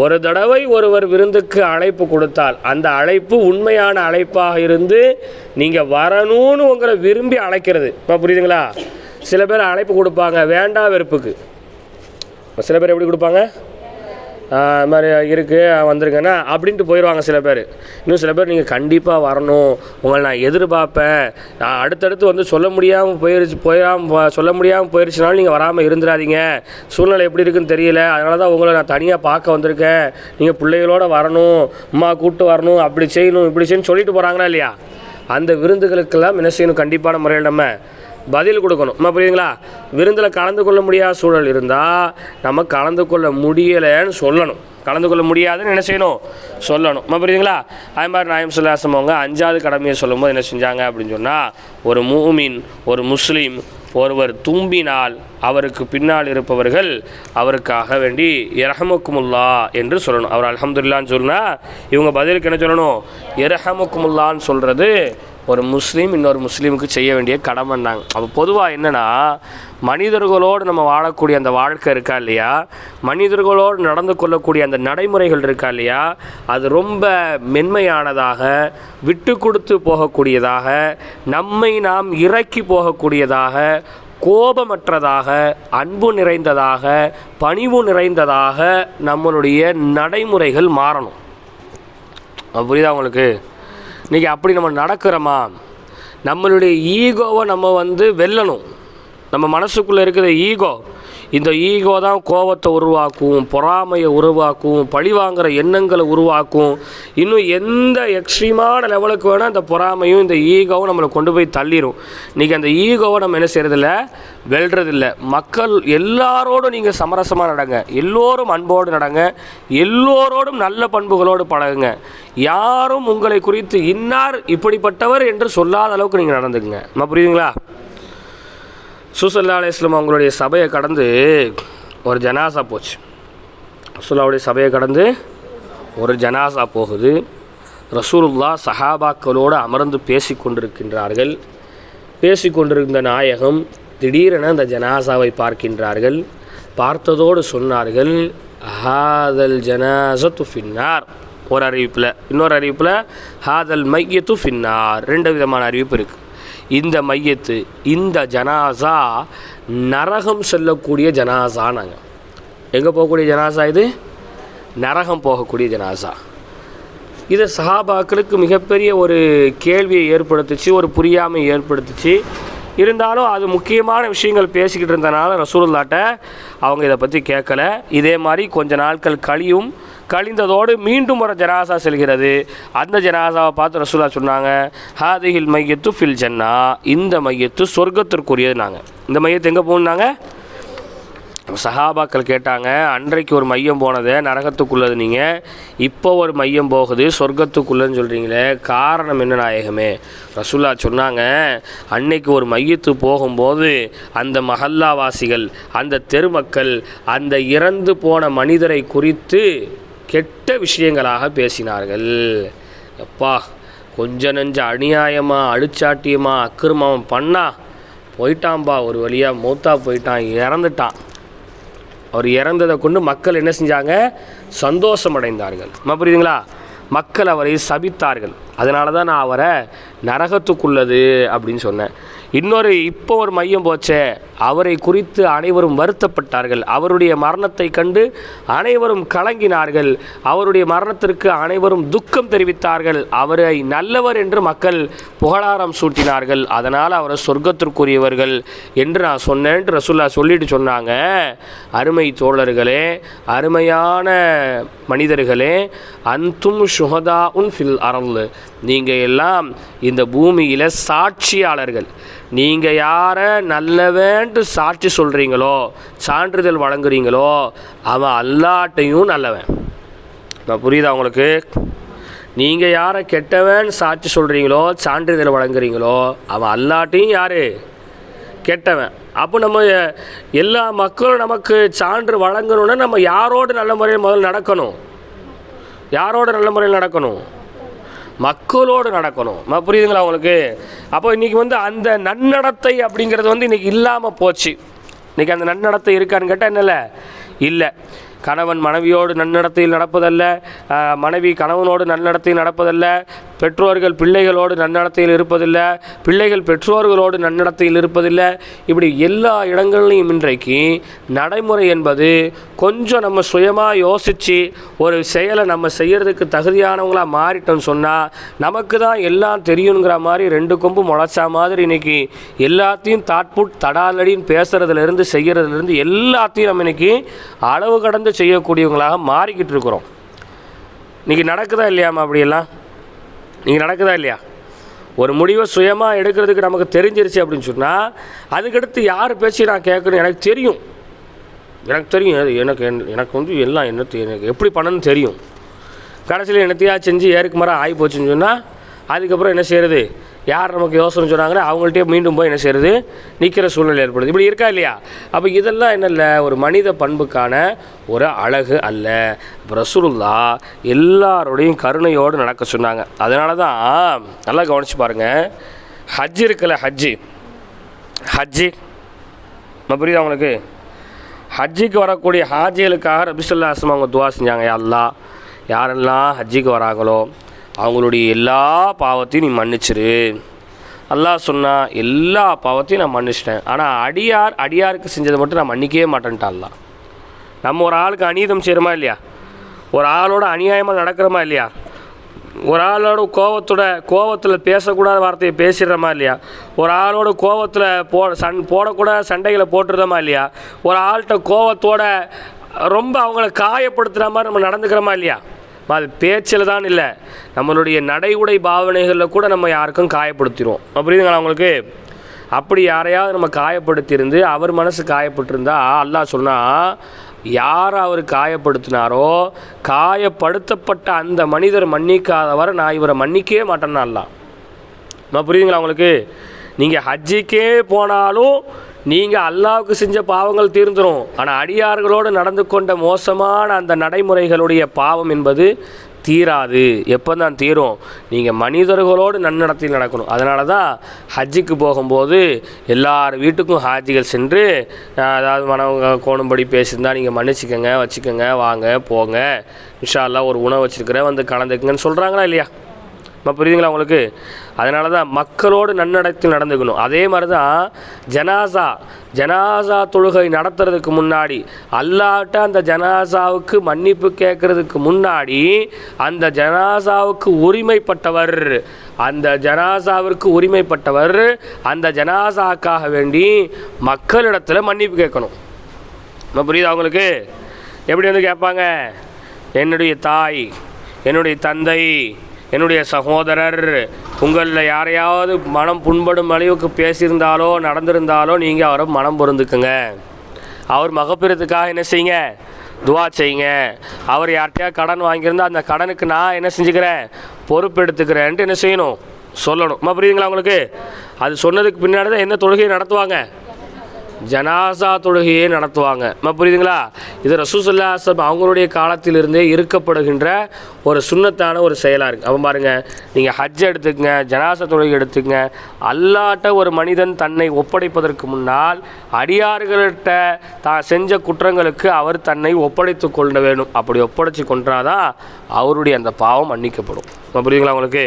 ஒரு தடவை ஒருவர் விருந்துக்கு அழைப்பு கொடுத்தால் அந்த அழைப்பு உண்மையான அழைப்பாக இருந்து நீங்கள் வரணும்னு உங்களை விரும்பி அழைக்கிறது. இப்போ புரியுதுங்களா? சில பேர் அழைப்பு கொடுப்பாங்க வேண்டா வெறுப்புக்கு. சில பேர் எப்படி கொடுப்பாங்க? இது மாதிரி இருக்குது வந்துருங்கண்ணா அப்படின்ட்டு போயிடுவாங்க சில பேர். இன்னும் சில பேர் நீங்கள் கண்டிப்பாக வரணும், உங்களை நான் எதிர்பார்ப்பேன், நான் அடுத்தடுத்து வந்து சொல்ல முடியாமல் போயிடுச்சுனாலும் நீங்கள் வராமல் இருந்துடாதீங்க, சூழ்நிலை எப்படி இருக்குன்னு தெரியல, அதனால தான் உங்களை நான் தனியாக பார்க்க வந்திருக்கேன், நீங்கள் பிள்ளைகளோடு வரணும், அம்மா கூப்பிட்டு வரணும், அப்படி செய்யணும் இப்படி செய்யணும் சொல்லிட்டு போகிறாங்களா இல்லையா? அந்த விருந்துகளுக்கெல்லாம் என்ன செய்யணும்? கண்டிப்பான முறையில் நம்ம பதில் கொடுக்கணும். நம்ம புரியுதுங்களா? விருந்தில் கலந்து கொள்ள முடியாத சூழல் இருந்தால் நம்ம கலந்து கொள்ள முடியலைன்னு சொல்லணும். கலந்து கொள்ள முடியாதுன்னு என்ன செய்யணும்? சொல்லணும். நம்ம புரியுதுங்களா? அது மாதிரி நாயம் ஸல்லல்லாஹு அவங்க 5வது கடமையை சொல்லும்போது என்ன செஞ்சாங்க அப்படின்னு சொன்னால், ஒரு மூமின், ஒரு முஸ்லீம் ஒருவர் தும்பினால் அவருக்கு பின்னால் இருப்பவர்கள் அவருக்காக வேண்டி இரஹமுக்குமுல்லா என்று சொல்லணும். அவர் அல்ஹம்துலில்லாஹ்னு சொன்னால் இவங்க பதிலுக்கு என்ன சொல்லணும்? இரஹமுக்குமுல்லான்னு சொல்கிறது ஒரு முஸ்லீம் இன்னொரு முஸ்லீமுக்கு செய்ய வேண்டிய கடமைன்னாங்க. அப்போ பொதுவாக என்னென்னா, மனிதர்களோடு நம்ம வாழக்கூடிய அந்த வாழ்க்கை இருக்கா இல்லையா, மனிதர்களோடு நடந்து கொள்ளக்கூடிய அந்த நடைமுறைகள் இருக்கா இல்லையா, அது ரொம்ப மென்மையானதாக, விட்டு கொடுத்து போகக்கூடியதாக, நம்மை நாம் இறக்கி போகக்கூடியதாக, கோபமற்றதாக, அன்பு நிறைந்ததாக, பணிவு நிறைந்ததாக நம்மளுடைய நடைமுறைகள் மாறணும். புரியுதா உங்களுக்கு? இன்றைக்கி அப்படி நம்ம நடக்கிறோமா? நம்மளுடைய ஈகோவை நம்ம வெல்லணும். நம்ம மனசுக்குள்ளே இருக்கிற ஈகோ, இந்த ஈகோ தான் கோபத்தை உருவாக்கும், பொறாமையை உருவாக்கும், பழிவாங்கிற எண்ணங்களை உருவாக்கும். இன்னும் எந்த எக்ஸ்ட்ரீமான லெவலுக்கு வேணால் அந்த பொறாமையும் இந்த ஈகோவும் நம்மளை கொண்டு போய் தள்ளிடும். இன்றைக்கி அந்த ஈகோவை நம்ம என்ன செய்கிறதில்ல? வெல்றதில்ல. மக்கள் எல்லாரோடும் நீங்கள் சமரசமாக நடங்க, எல்லோரும் அன்போடு நடங்க, எல்லோரோடும் நல்ல பண்புகளோடு பழகுங்க. யாரும் உங்களை குறித்து இன்னார் இப்படிப்பட்டவர் என்று சொல்லாத அளவுக்கு நீங்கள் நடந்துக்குங்க. நம்ம புரியுதுங்களா? ஸல்லல்லாஹு அலைஹி வஸல்லம் அவங்களுடைய சபையை கடந்து ஒரு ஜனாசா போச்சு. ரசூலுல்லாஹ்வுடைய சபையை கடந்து ஒரு ஜனாசா போகுது. ரசூலுல்லாஹ் சஹாபாக்களோடு அமர்ந்து பேசி கொண்டிருக்கின்றார்கள். பேசி கொண்டிருந்த நாயகம் திடீரென அந்த ஜனாசாவை பார்க்கின்றார்கள். பார்த்ததோடு சொன்னார்கள், ஹாதல் ஜனாஸத்து ஃபின்னார். ஒரு அறிவிப்பில், இன்னொரு அறிவிப்பில் ஹாதல் மையத்து ஃபின்னார். 2 விதமான அறிவிப்பு இருக்குது. இந்த மையத்து, இந்த ஜனாசா நரகம் செல்லக்கூடிய ஜனாசானாங்க. எங்கே போகக்கூடிய ஜனாசா இது? நரகம் போகக்கூடிய ஜனாசா. இது சஹாபாக்களுக்கு மிகப்பெரிய ஒரு கேள்வியை ஏற்படுத்துச்சு, ஒரு புரியாமை ஏற்படுத்துச்சு. இருந்தாலும் அது முக்கியமான விஷயங்கள் பேசிக்கிட்டு இருந்தனால ரசூலுல்லாஹ்ட்ட அவங்க இதை பற்றி கேட்கல. இதே மாதிரி கொஞ்ச நாட்கள் கழிந்ததோடு மீண்டும் ஒரு ஜனாசா செல்கிறது. அந்த ஜனாசாவை பார்த்து ரசூலுல்லாஹ் சொன்னாங்க, ஹாதிஹில் மையத்து ஃபில் ஜன்னா, இந்த மையத்து சொர்க்கத்திற்குரியது. நாங்கள் இந்த மையத்து எங்கே போகணுன்னாங்க? சஹாபாக்கள் கேட்டாங்க, அன்றைக்கு ஒரு மையம் போனது நரகத்துக்குள்ளது, நீங்கள் இப்போ ஒரு மையம் போகுது சொர்க்கத்துக்குள்ளன்னு சொல்கிறீங்களே, காரணம் என்ன நாயகமே? ரசூலுல்லாஹ் சொன்னாங்க, அன்னைக்கு ஒரு மையத்து போகும்போது அந்த மஹல்லாவாசிகள், அந்த தெருமக்கள் அந்த இறந்து போன மனிதரை குறித்து கெட்ட விஷயங்களாக பேசினார்கள். எப்பா, கொஞ்ச நெஞ்ச அநியாயமாக அடிச்சாட்டியமாக அக்கிரமம் பண்ணா போயிட்டான்பா, ஒரு வழியாக மூத்தா போயிட்டான், இறந்துட்டான். அவர் இறந்ததை கொண்டு மக்கள் என்ன செஞ்சாங்க? சந்தோஷம் அடைந்தார்கள். புரியுதுங்களா? மக்கள் அவரை சபித்தார்கள். அதனால தான் நான் அவரை நரகத்துக்குள்ளது அப்படின்னு சொன்னேன். இப்போ ஒரு மையம் போச்சே, அவரை குறித்து அனைவரும் வருத்தப்பட்டார்கள். அவருடைய மரணத்தை கண்டு அனைவரும் கலங்கினார்கள். அவருடைய மரணத்திற்கு அனைவரும் துக்கம் தெரிவித்தார்கள். அவரை நல்லவர் என்று மக்கள் புகழாரம் சூட்டினார்கள். அதனால் அவரை சொர்க்கத்திற்குரியவர்கள் என்று நான் சொன்னேன் ரசூலுல்லாஹ் சொல்லிட்டு சொன்னாங்க, அருமை தோழர்களே, அருமையான மனிதர்களே, அன்தும் ஷுஹதா உன் ஃபில் அர்ல், நீங்கள் எல்லாம் இந்த பூமியில் சாட்சியாளர்கள். நீங்கள் யாரை நல்லவன்ட்டு சாட்சி சொல்கிறீங்களோ, சான்றிதழ் வழங்குறீங்களோ, அவன் அல்லாட்டையும் நல்லவன். நான் புரியுதா உங்களுக்கு? நீங்கள் யாரை கெட்டவன் சாட்சி சொல்கிறீங்களோ, சான்றிதழ் வழங்குறீங்களோ, அவன் அல்லாட்டையும் யார்? கெட்டவன். அப்போ நம்ம எல்லா மக்களும் நமக்கு சான்று வழங்கணுன்னா நம்ம யாரோடு நல்ல முறையில் முதல்ல நடக்கணும்? யாரோட நல்ல முறையில் நடக்கணும்? மக்களோடு நடக்கணும். புரியுதுங்களா உங்களுக்கு? அப்போ இன்றைக்கி அந்த நன்னடத்தை அப்படிங்கிறது இன்றைக்கி இல்லாமல் போச்சு. இன்றைக்கி அந்த நன்னடத்தை இருக்கான்னு கேட்டால் என்னல்ல, இல்லை. கணவன் மனைவியோடு நன்னடத்தையில் நடப்பதல்ல, மனைவி கணவனோடு நன்னடத்தையில் நடப்பதல்ல, பெற்றோர்கள் பிள்ளைகளோடு நன்னடத்தையில் இருப்பதில்லை, பிள்ளைகள் பெற்றோர்களோடு நன்னடத்தையில் இருப்பதில்லை. இப்படி எல்லா இடங்கள்லையும் இன்றைக்கு நடைமுறை என்பது கொஞ்சம் நம்ம சுயமாக யோசித்து ஒரு செயலை நம்ம செய்கிறதுக்கு தகுதியானவங்களாக மாறிட்டோம்னு சொன்னால் நமக்கு தான் எல்லாம் தெரியுங்கிற மாதிரி 2 கொம்பு முளைச்சா மாதிரி இன்றைக்கி எல்லாத்தையும் தாட்புட் தடாலடின்னு பேசுகிறதுலேருந்து செய்கிறதுலேருந்து எல்லாத்தையும் நம்ம இன்றைக்கி அளவு கடந்து செய்யக்கூடியவங்களாக மாறிக்கிட்டு இருக்கிறோம். இன்றைக்கி நடக்குதா இல்லையாம்மா? அப்படியெல்லாம் நீங்கள் நடக்குதா இல்லையா? ஒரு முடிவை சுயமாக எடுக்கிறதுக்கு நமக்கு தெரிஞ்சிருச்சு அப்படின்னு சொன்னால் அதுக்கடுத்து யார் பேச்சு நான் கேட்கணும் எனக்கு தெரியும். எனக்கு எல்லாம் எனக்கு எப்படி பண்ணணும்னு தெரியும். கடைசியில் என்னத்தையாக செஞ்சு ஏறுக்கு மரம் ஆகி போச்சுன்னு சொன்னால் அதுக்கப்புறம் என்ன செய்கிறது? யார் நமக்கு யோசனை சொன்னாங்களோ அவங்கள்ட்டே மீண்டும் போய் என்ன செய்கிறது? நிற்கிற சூழ்நிலை ஏற்படுது. இப்படி இருக்கா இல்லையா? அப்போ இதெல்லாம் என்ன இல்லை, ஒரு மனித பண்புக்கான ஒரு அழகு அல்ல. ரசூலுல்லாஹ் எல்லாரோடையும் கருணையோடு நடக்க சொன்னாங்க. அதனால தான் நல்லா கவனித்து பாருங்கள், ஹஜ் இருக்குல்ல, ஹஜ்ஜி புரியுது அவங்களுக்கு? ஹஜ்ஜிக்கு வரக்கூடிய ஹாஜிகளுக்காக நபி ஸல்லல்லாஹு அலைஹி வஸல்லம் அவங்க துவா செஞ்சாங்க, யா அல்லாஹ் யாரெல்லாம் ஹஜ்ஜிக்கு வராங்களோ அவங்களுடைய எல்லா பாவத்தையும் நீ மன்னிச்சிரு. அல்லாஹ் சொன்னால் எல்லா பாவத்தையும் நான் மன்னிச்சிட்டேன், ஆனால் அடியாருக்கு செஞ்சதை மட்டும் நான் மன்னிக்கவே மாட்டேன்ட்டான் அல்லாஹ். நம்ம ஒரு ஆளுக்கு அநீதம் செய்கிறோமா இல்லையா? ஒரு ஆளோட அநியாயமாக நடக்கிறோமா இல்லையா? ஒரு ஆளோட கோவத்தில் பேசக்கூடாத வார்த்தையை பேசிடுறோமா இல்லையா? ஒரு ஆளோட கோவத்தில் போடக்கூடாத சண்டைகளை போட்டுடுறோமா இல்லையா? ஒரு ஆள்கிட்ட கோவத்தோட ரொம்ப அவங்கள காயப்படுத்துகிற மாதிரி நம்ம நடந்துக்கிறோமா இல்லையா? அது பேச்சில் தான் இல்லை, நம்மளுடைய நடை உடை பாவனைகளில் கூட நம்ம யாருக்கும் காயப்படுத்திடுவோம். புரியுதுங்களா உங்களுக்கு? அப்படி யாரையாவது நம்ம காயப்படுத்தியிருந்து அவர் மனசு காயப்பட்டிருந்தா அல்லாஹ் சொன்னால் யார் அவர் காயப்படுத்தினாரோ காயப்படுத்தப்பட்ட அந்த மனிதர் மன்னிக்காதவரை நான் இவரை மன்னிக்கவே மாட்டேன்னா அல்லாஹ். புரியுதுங்களா உங்களுக்கு? நீங்கள் ஹஜ்ஜிக்கே போனாலும் நீங்கள் அல்லாஹ்வுக்கு செஞ்ச பாவங்கள் தீர்ந்துடும், ஆனால் அடியார்களோடு நடந்து கொண்ட மோசமான அந்த நடைமுறைகளுடைய பாவம் என்பது தீராது. எப்போ தான் தீரும்? நீங்கள் மனிதர்களோடு நன்னடத்தில் நடக்கணும். அதனால தான் ஹஜ்ஜுக்கு போகும்போது எல்லார் வீட்டுக்கும் ஹாஜிகள் சென்று அதாவது மனவங்க கோணும்படி பேசியிருந்தால் நீங்கள் மன்னிச்சிக்கங்க, வச்சுக்கோங்க, வாங்க போங்க, இன்ஷா அல்லாஹ் ஒரு உணவு வச்சுருக்கிறேன் வந்து கலந்துக்குங்கன்னு சொல்கிறாங்களா இல்லையா? புரியுதுங்களா உங்களுக்கு? அதனால தான் மக்களோடு நன்னடத்தில் நடந்துக்கணும். அதே மாதிரி தான் ஜனாசா தொழுகை நடத்துறதுக்கு முன்னாடி அல்லாஹ்ட்ட அந்த ஜனாசாவுக்கு மன்னிப்பு கேட்கறதுக்கு முன்னாடி அந்த ஜனாசாவிற்கு உரிமைப்பட்டவர் அந்த ஜனாசாக்காக வேண்டி மக்களிடத்தில் மன்னிப்பு கேட்கணும். புரியுது அவங்களுக்கு? எப்படி வந்து கேட்பாங்க? என்னுடைய தாய், என்னுடைய தந்தை, என்னுடைய சகோதரர், உங்களில் யாரையாவது மனம் புண்படும் அளவுக்கு பேசியிருந்தாலோ நடந்திருந்தாலோ நீங்கள் அவரை மனம் பொருந்துக்குங்க. அவர் மகப்பிரத்துக்காக என்ன செய்யுங்க? துவா செய்யுங்க. அவர் யார்கிட்டயா கடன் வாங்கியிருந்தால் அந்த கடனுக்கு நான் என்ன செஞ்சுக்கிறேன்? பொறுப்பு எடுத்துக்கிறேன்ட்டு என்ன செய்யணும்? சொல்லணும். புரியுதுங்களா உங்களுக்கு? அது சொன்னதுக்கு பின்னாடி தான் என்ன தொழுகையை நடத்துவாங்க? ஜனாசா தொழுகையே நடத்துவாங்க. புரியுதுங்களா? இது ரசூல் ஸல்லல்லாஹு அலைஹி வஸல்லம் அவங்களுடைய காலத்திலிருந்தே இருக்கப்படுகின்ற ஒரு சுன்னத்தான ஒரு செயலாக இருக்குது. அப்போ பாருங்கள், நீங்கள் ஹஜ் எடுத்துக்கங்க, ஜனாசா தொழுகை எடுத்துக்கங்க. அல்லாஹ்ட்ட ஒரு மனிதன் தன்னை ஒப்படைப்பதற்கு முன்னால் அடியார்கள்ட்ட தான் செஞ்ச குற்றங்களுக்கு அவர் தன்னை ஒப்படைத்து கொள்ள வேண்டும். அப்படி ஒப்படைச்சி கொண்டாதான் அவருடைய அந்த பாவம் மன்னிக்கப்படும். புரியுதுங்களா உங்களுக்கு?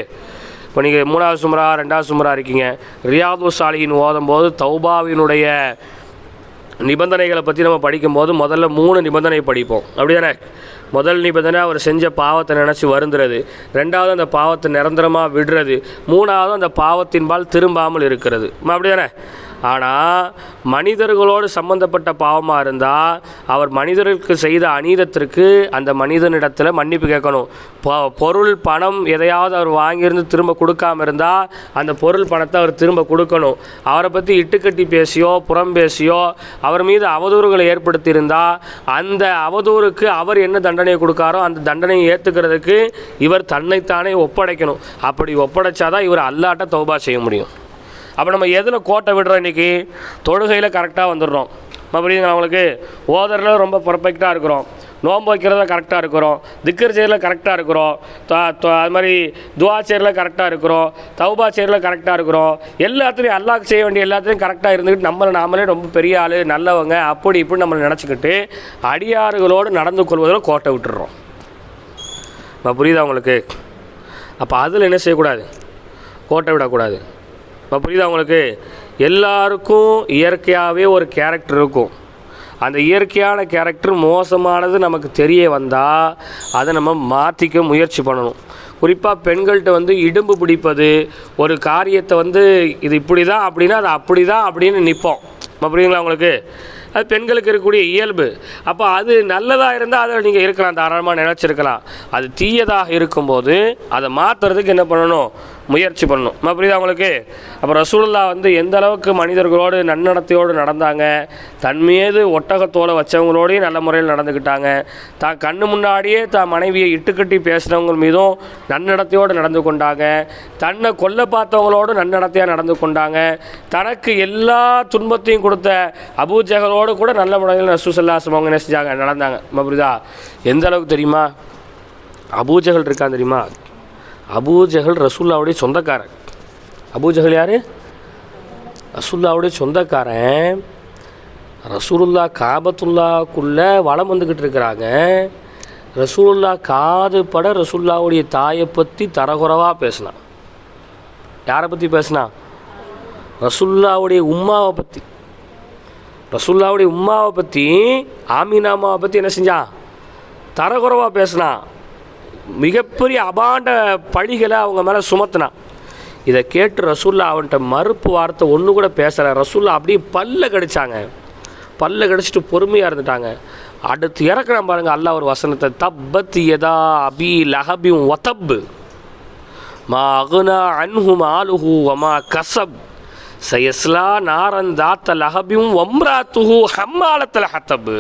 இப்போ நீங்கள் 3வது சும்ரா 2வது சும்ரா இருக்கீங்க, ரியாது சாலிஹின் ஓதும்போது தௌபாவினுடைய நிபந்தனைகளை பற்றி நம்ம படிக்கும்போது முதல்ல 3 நிபந்தனை படிப்போம். அப்படி தானே? முதல் நிபந்தனை அவர் செஞ்ச பாவத்தை நினச்சி வருந்துறது, 2வது அந்த பாவத்தை நிரந்தரமாக விடுறது, 3வது அந்த பாவத்தின்பால் திரும்பாமல் இருக்கிறது. அப்படி தானே? ஆனால் மனிதர்களோடு சம்பந்தப்பட்ட பாவமாக இருந்தால் அவர் மனிதர்களுக்கு செய்த அநீதத்திற்கு அந்த மனிதனிடத்தில் மன்னிப்பு கேட்கணும். பொருள் பணம் எதையாவது அவர் வாங்கியிருந்து திரும்ப கொடுக்காமல் இருந்தால் அந்த பொருள் பணத்தை அவர் திரும்ப கொடுக்கணும். அவரை பற்றி இட்டுக்கட்டி பேசியோ புறம் பேசியோ அவர் மீது அவதூறுகளை ஏற்படுத்தியிருந்தால் அந்த அவதூறுக்கு அவர் என்ன தண்டனை கொடுக்காரோ அந்த தண்டனையை ஏற்றுக்கிறதுக்கு இவர் தன்னைத்தானே ஒப்படைக்கணும். அப்படி ஒப்படைச்சாதான் இவர் அல்லாஹ்ட்ட தௌபா செய்ய முடியும். அப்போ நம்ம எதில் கோட்டை விடுறோம்? இன்றைக்கி தொழுகையில் கரெக்டாக வந்துடுறோம். புரியுதுங்களா அவங்களுக்கு? ஓதரில் ரொம்ப பர்ஃபெக்டாக இருக்கிறோம், நோன்பு வைக்கிறதுல கரெக்டாக இருக்கிறோம், திக்கர் செய்யறதுல கரெக்டாக இருக்கிறோம், அது மாதிரி துவா செய்யறதுல கரெக்டாக இருக்கிறோம், தௌபா செய்யறதுல கரெக்டாக இருக்கிறோம், எல்லாத்துலேயும் அல்லாஹ்க்கு செய்ய வேண்டிய எல்லாத்துலேயும் கரெக்டாக இருந்துக்கிட்டு நாமளே ரொம்ப பெரிய ஆள் நல்லவங்க அப்படி இப்படி நம்மளை நினச்சிக்கிட்டு அடியாறுகளோடு நடந்து கொள்வதில் கோட்டை விட்டுடுறோம். இப்போ புரியுதா உங்களுக்கு? அப்போ அதில் என்ன செய்யக்கூடாது? கோட்டை விடக்கூடாது. இப்போ புரியுதா உங்களுக்கு? எல்லாருக்கும் இயற்கையாகவே ஒரு கேரக்டர் இருக்கும். அந்த இயற்கையான கேரக்டர் மோசமானது நமக்கு தெரிய வந்தால் அதை நம்ம மாற்றிக்க முயற்சி பண்ணணும். குறிப்பாக பெண்கள்கிட்ட இடும்பு பிடிப்பது, ஒரு காரியத்தை இது இப்படி தான் அப்படின்னா அது அப்படி தான் அப்படின்னு நிற்போம். புரியுங்களா உங்களுக்கு? அது பெண்களுக்கு இருக்கக்கூடிய இயல்பு. அப்போ அது நல்லதாக இருந்தால் அதில் நீங்கள் இருக்கலாம், தாராளமாக நினச்சிருக்கலாம். அது தீயதாக இருக்கும்போது அதை மாற்றுறதுக்கு என்ன பண்ணணும்? முயற்சி பண்ணணும். புரியுதா உங்களுக்கு? அப்போ ரசூலுல்லாஹ் எந்த அளவுக்கு மனிதர்களோடு நன்னடத்தையோடு நடந்தாங்க, தன் மீது ஒட்டகத்தோலை வச்சவங்களோடையும் நல்ல முறையில் நடந்துக்கிட்டாங்க, தான் கண்ணு முன்னாடியே தான் மனைவியை இட்டுக்கட்டி பேசுகிறவங்க மீதும் நன்னடத்தையோடு நடந்து கொண்டாங்க, தன்னை கொல்ல பார்த்தவங்களோடு நன்னடத்தையாக நடந்து கொண்டாங்க, தனக்கு எல்லா துன்பத்தையும் கொடுத்த அபூஜஹலோடு கூட நல்ல முறையில் ரசூல் ஸல்லல்லாஹு அலைஹி வஸல்லம் என்ன செஞ்சாங்க? நடந்தாங்க. புரியுதா? எந்த அளவுக்கு தெரியுமா? அபூஜஹல் இருக்கான் தெரியுமா? அபூஜஹல் ரசூலுல்லாஹ்வுடைய சொந்தக்காரன். அபூஜஹல் யார்? ரசூலுல்லாஹ்வுடைய சொந்தக்காரன். ரசூலுல்லாஹ் காபத்துல்லாக்குள்ளே வலம் வந்துக்கிட்டு இருக்கிறாங்க. ரசூலுல்லாஹ் காது பட ரசூலுல்லாஹ்வுடைய தாயை பற்றி தரகுறவாக பேசினான். யாரை பற்றி பேசினா? ரசூலுல்லாஹ்வுடைய உம்மாவை பற்றி. ரசூலுல்லாஹ்வுடைய உம்மாவை பற்றி, ஆமீனா அம்மாவை பற்றி என்ன செஞ்சான்? தரகுறவாக பேசினான். மிகப்பெரிய அபாண்ட பழிகளை அவங்க மேலே சுமத்தினான். இதை கேட்டு ரசூலுல்லாஹ் அவன்கிட்ட மறுப்பு வார்த்தை ஒன்று கூட பேசலை. ரசூலுல்லாஹ் அப்படியே பல்ல கடிச்சாங்க. பல்ல கடிச்சிட்டு பொறுமையாக இருந்துட்டாங்க. அடுத்து இறக்குறான் பாருங்கள் அல்லாஹ் ஒரு வசனத்தை, தப்பத் யதா அபி லஹபின் வதப் மா அகுனா அன்ஹு மாலுஹு வமா கஸப் சயஸ்லா நாரன் தாத்த லஹபின் வம்ராத்துஹு ஹம்மாலத்தல் ஹத்தப்.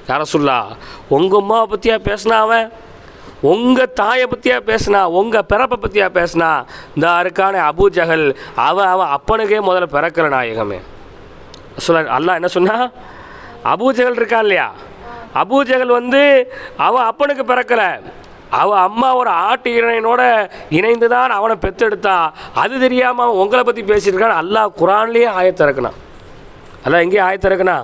யா ரசூலுல்லாஹ், உங்கள் அம்மாவை பற்றியா பேசினா அவன்? உங்கள் தாயை பற்றியா பேசினா? உங்கள் பிறப்பை பற்றியா பேசினா? இந்த இருக்கான அபூஜஹல் அவன் அப்பனுக்கே முதல்ல பிறக்கிற நாயகமே. சொல்ல அல்லாஹ் என்ன சொன்னா? அபூஜஹல் இருக்கான் இல்லையா, அபூஜஹல் அவன் அப்பனுக்கு பிறக்கலை, அவன் அம்மா ஒரு ஆட்டு இறைவனோட இணைந்து தான் அவனை பெற்றெடுத்தா. அது தெரியாமல் அவன் உங்களை பற்றி பேசியிருக்கான். அல்லாஹ் குரான்லேயே ஆயத்திறக்குனான். அல்லாஹ் எங்கேயே ஆயத்திறக்குனா?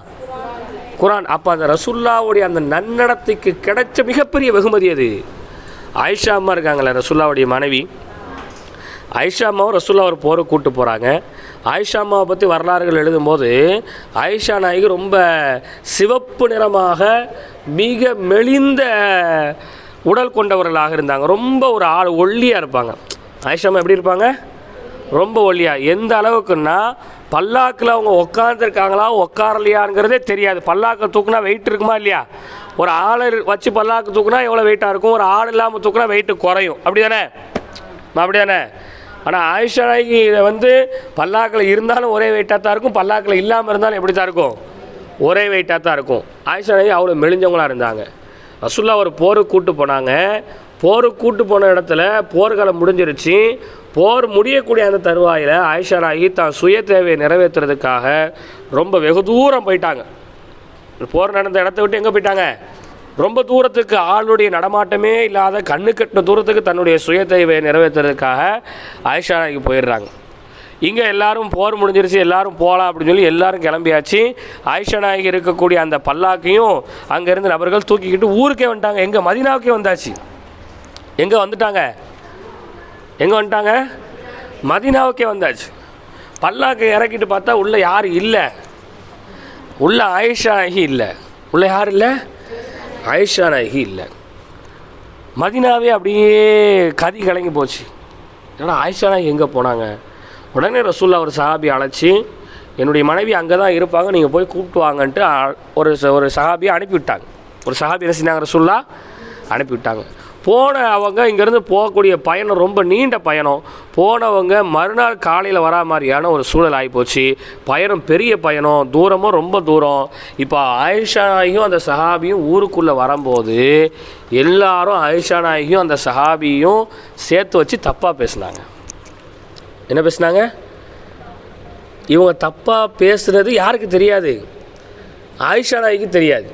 குரான். அப்போ அந்த ரசூலுல்லாஹ்வுடைய அந்த நன்னடத்தைக்கு கிடைச்ச மிகப்பெரிய வெகுமதி அது. ஆயிஷா அம்மா இருக்காங்களே, ரசூலுல்லாஹ்வுடைய மனைவி. ஆயிஷா அம்மாவும் ரசூலுல்லாஹ் ஒரு போரை கூப்பிட்டு போகிறாங்க. ஆயிஷா அம்மாவை பற்றி வரலாறுகள் எழுதும்போது ஆயிஷா நாயகி ரொம்ப சிவப்பு நிறமாக மிக மெலிந்த உடல் கொண்டவர்களாக இருந்தாங்க. ரொம்ப ஒரு ஆள் ஒல்லியாக இருப்பாங்க. ஆயிஷா அம்மா எப்படி இருப்பாங்க? ரொம்ப ஒல்லியாக. எந்த அளவுக்குன்னா பல்லாக்கில் அவங்க உட்காந்துருக்காங்களா உட்காரலையாங்கிறதே தெரியாது. பல்லாக்கில் தூக்குனா வெயிட் இருக்குமா இல்லையா? ஒரு ஆளை வச்சு பல்லாக்கு தூக்குனா எவ்வளோ வெயிட்டாக இருக்கும், ஒரு ஆள் இல்லாமல் தூக்குனா வெயிட்டு குறையும். அப்படி தானே? அப்படி தானே? ஆனால் ஆயிஷா நாயகி பல்லாக்கில் இருந்தாலும் ஒரே வெயிட்டாக தான் இருக்கும், பல்லாக்கில் இல்லாமல் இருந்தாலும் எப்படி தான் இருக்கும்? ஒரே வெயிட்டாக தான் இருக்கும். ஆயிஷா நாயகி அவ்வளோ மெலிஞ்சவங்களாக இருந்தாங்க. ரசூலுல்லாஹ் ஒரு போருக்கு கூட்டு போனாங்க. போருக்கு கூட்டு போன இடத்துல போர்க்காலம் முடிஞ்சிருச்சு. போர் முடியக்கூடிய அந்த தருவாயில் ஆயிஷா நாயகி தான் சுய தேவையை நிறைவேற்றுறதுக்காக ரொம்ப வெகு தூரம் போயிட்டாங்க. போர் நடந்த இடத்த விட்டு எங்கே போயிட்டாங்க? ரொம்ப தூரத்துக்கு, ஆளுடைய நடமாட்டமே இல்லாத கண்ணு கட்டின தூரத்துக்கு தன்னுடைய சுய தேவையை நிறைவேற்றுறதுக்காக ஆயிஷா நாயகி போயிடுறாங்க. இங்கே எல்லாரும் போர் முடிஞ்சிருச்சு, எல்லாரும் போகலாம் அப்படின்னு சொல்லி எல்லாரும் கிளம்பியாச்சு. ஆயிஷா நாயகி இருக்கக்கூடிய அந்த பல்லாக்கையும் அங்கேருந்து நபர்கள் தூக்கிக்கிட்டு ஊருக்கே வந்துட்டாங்க. எங்கே? மதீனாவுக்கே வந்தாச்சு. எங்கே வந்துட்டாங்க? எங்கே வந்துட்டாங்க? மதீனாவுக்கே வந்தாச்சு. பல்லாக்கை இறக்கிட்டு பார்த்தா உள்ளே யாரும் இல்லை. உள்ள ஆயிஷா நாயகி இல்லை. உள்ள யார் இல்லை? ஆயிஷா நாயகி இல்லை. மதீனாவே அப்படியே கதி கலங்கி போச்சு. ஏன்னா ஆயிஷா நாயகி எங்கே போனாங்க? உடனே ரசூலுல்லாஹ் ஒரு சஹாபி அழைச்சி, என்னுடைய மனைவி அங்கே தான் இருப்பாங்க, நீங்கள் போய் கூப்பிட்டு வாங்கன்ட்டு ஒரு சஹாபியை அனுப்பிவிட்டாங்க. ஒரு சஹாபி என்ன செஞ்சாங்க? ரசூலுல்லாஹ் அனுப்பிவிட்டாங்க. போன அவங்க இங்கேருந்து போகக்கூடிய பயணம் ரொம்ப நீண்ட பயணம். போனவங்க மறுநாள் காலையில் வரா மாதிரியான ஒரு சூழல் ஆகிப்போச்சு. பயணம் பெரிய பயணம், தூரமும் ரொம்ப தூரம். இப்போ ஆயிஷா நாயகியும் அந்த சஹாபியும் ஊருக்குள்ளே வரும்போது எல்லாரும் ஆயிஷா நாயகியும் அந்த சஹாபியும் சேர்த்து வச்சு தப்பாக பேசினாங்க. என்ன பேசுனாங்க? இவங்க தப்பாக பேசுகிறது யாருக்கு தெரியாது? ஆயிஷா நாயகிக்கு தெரியாது.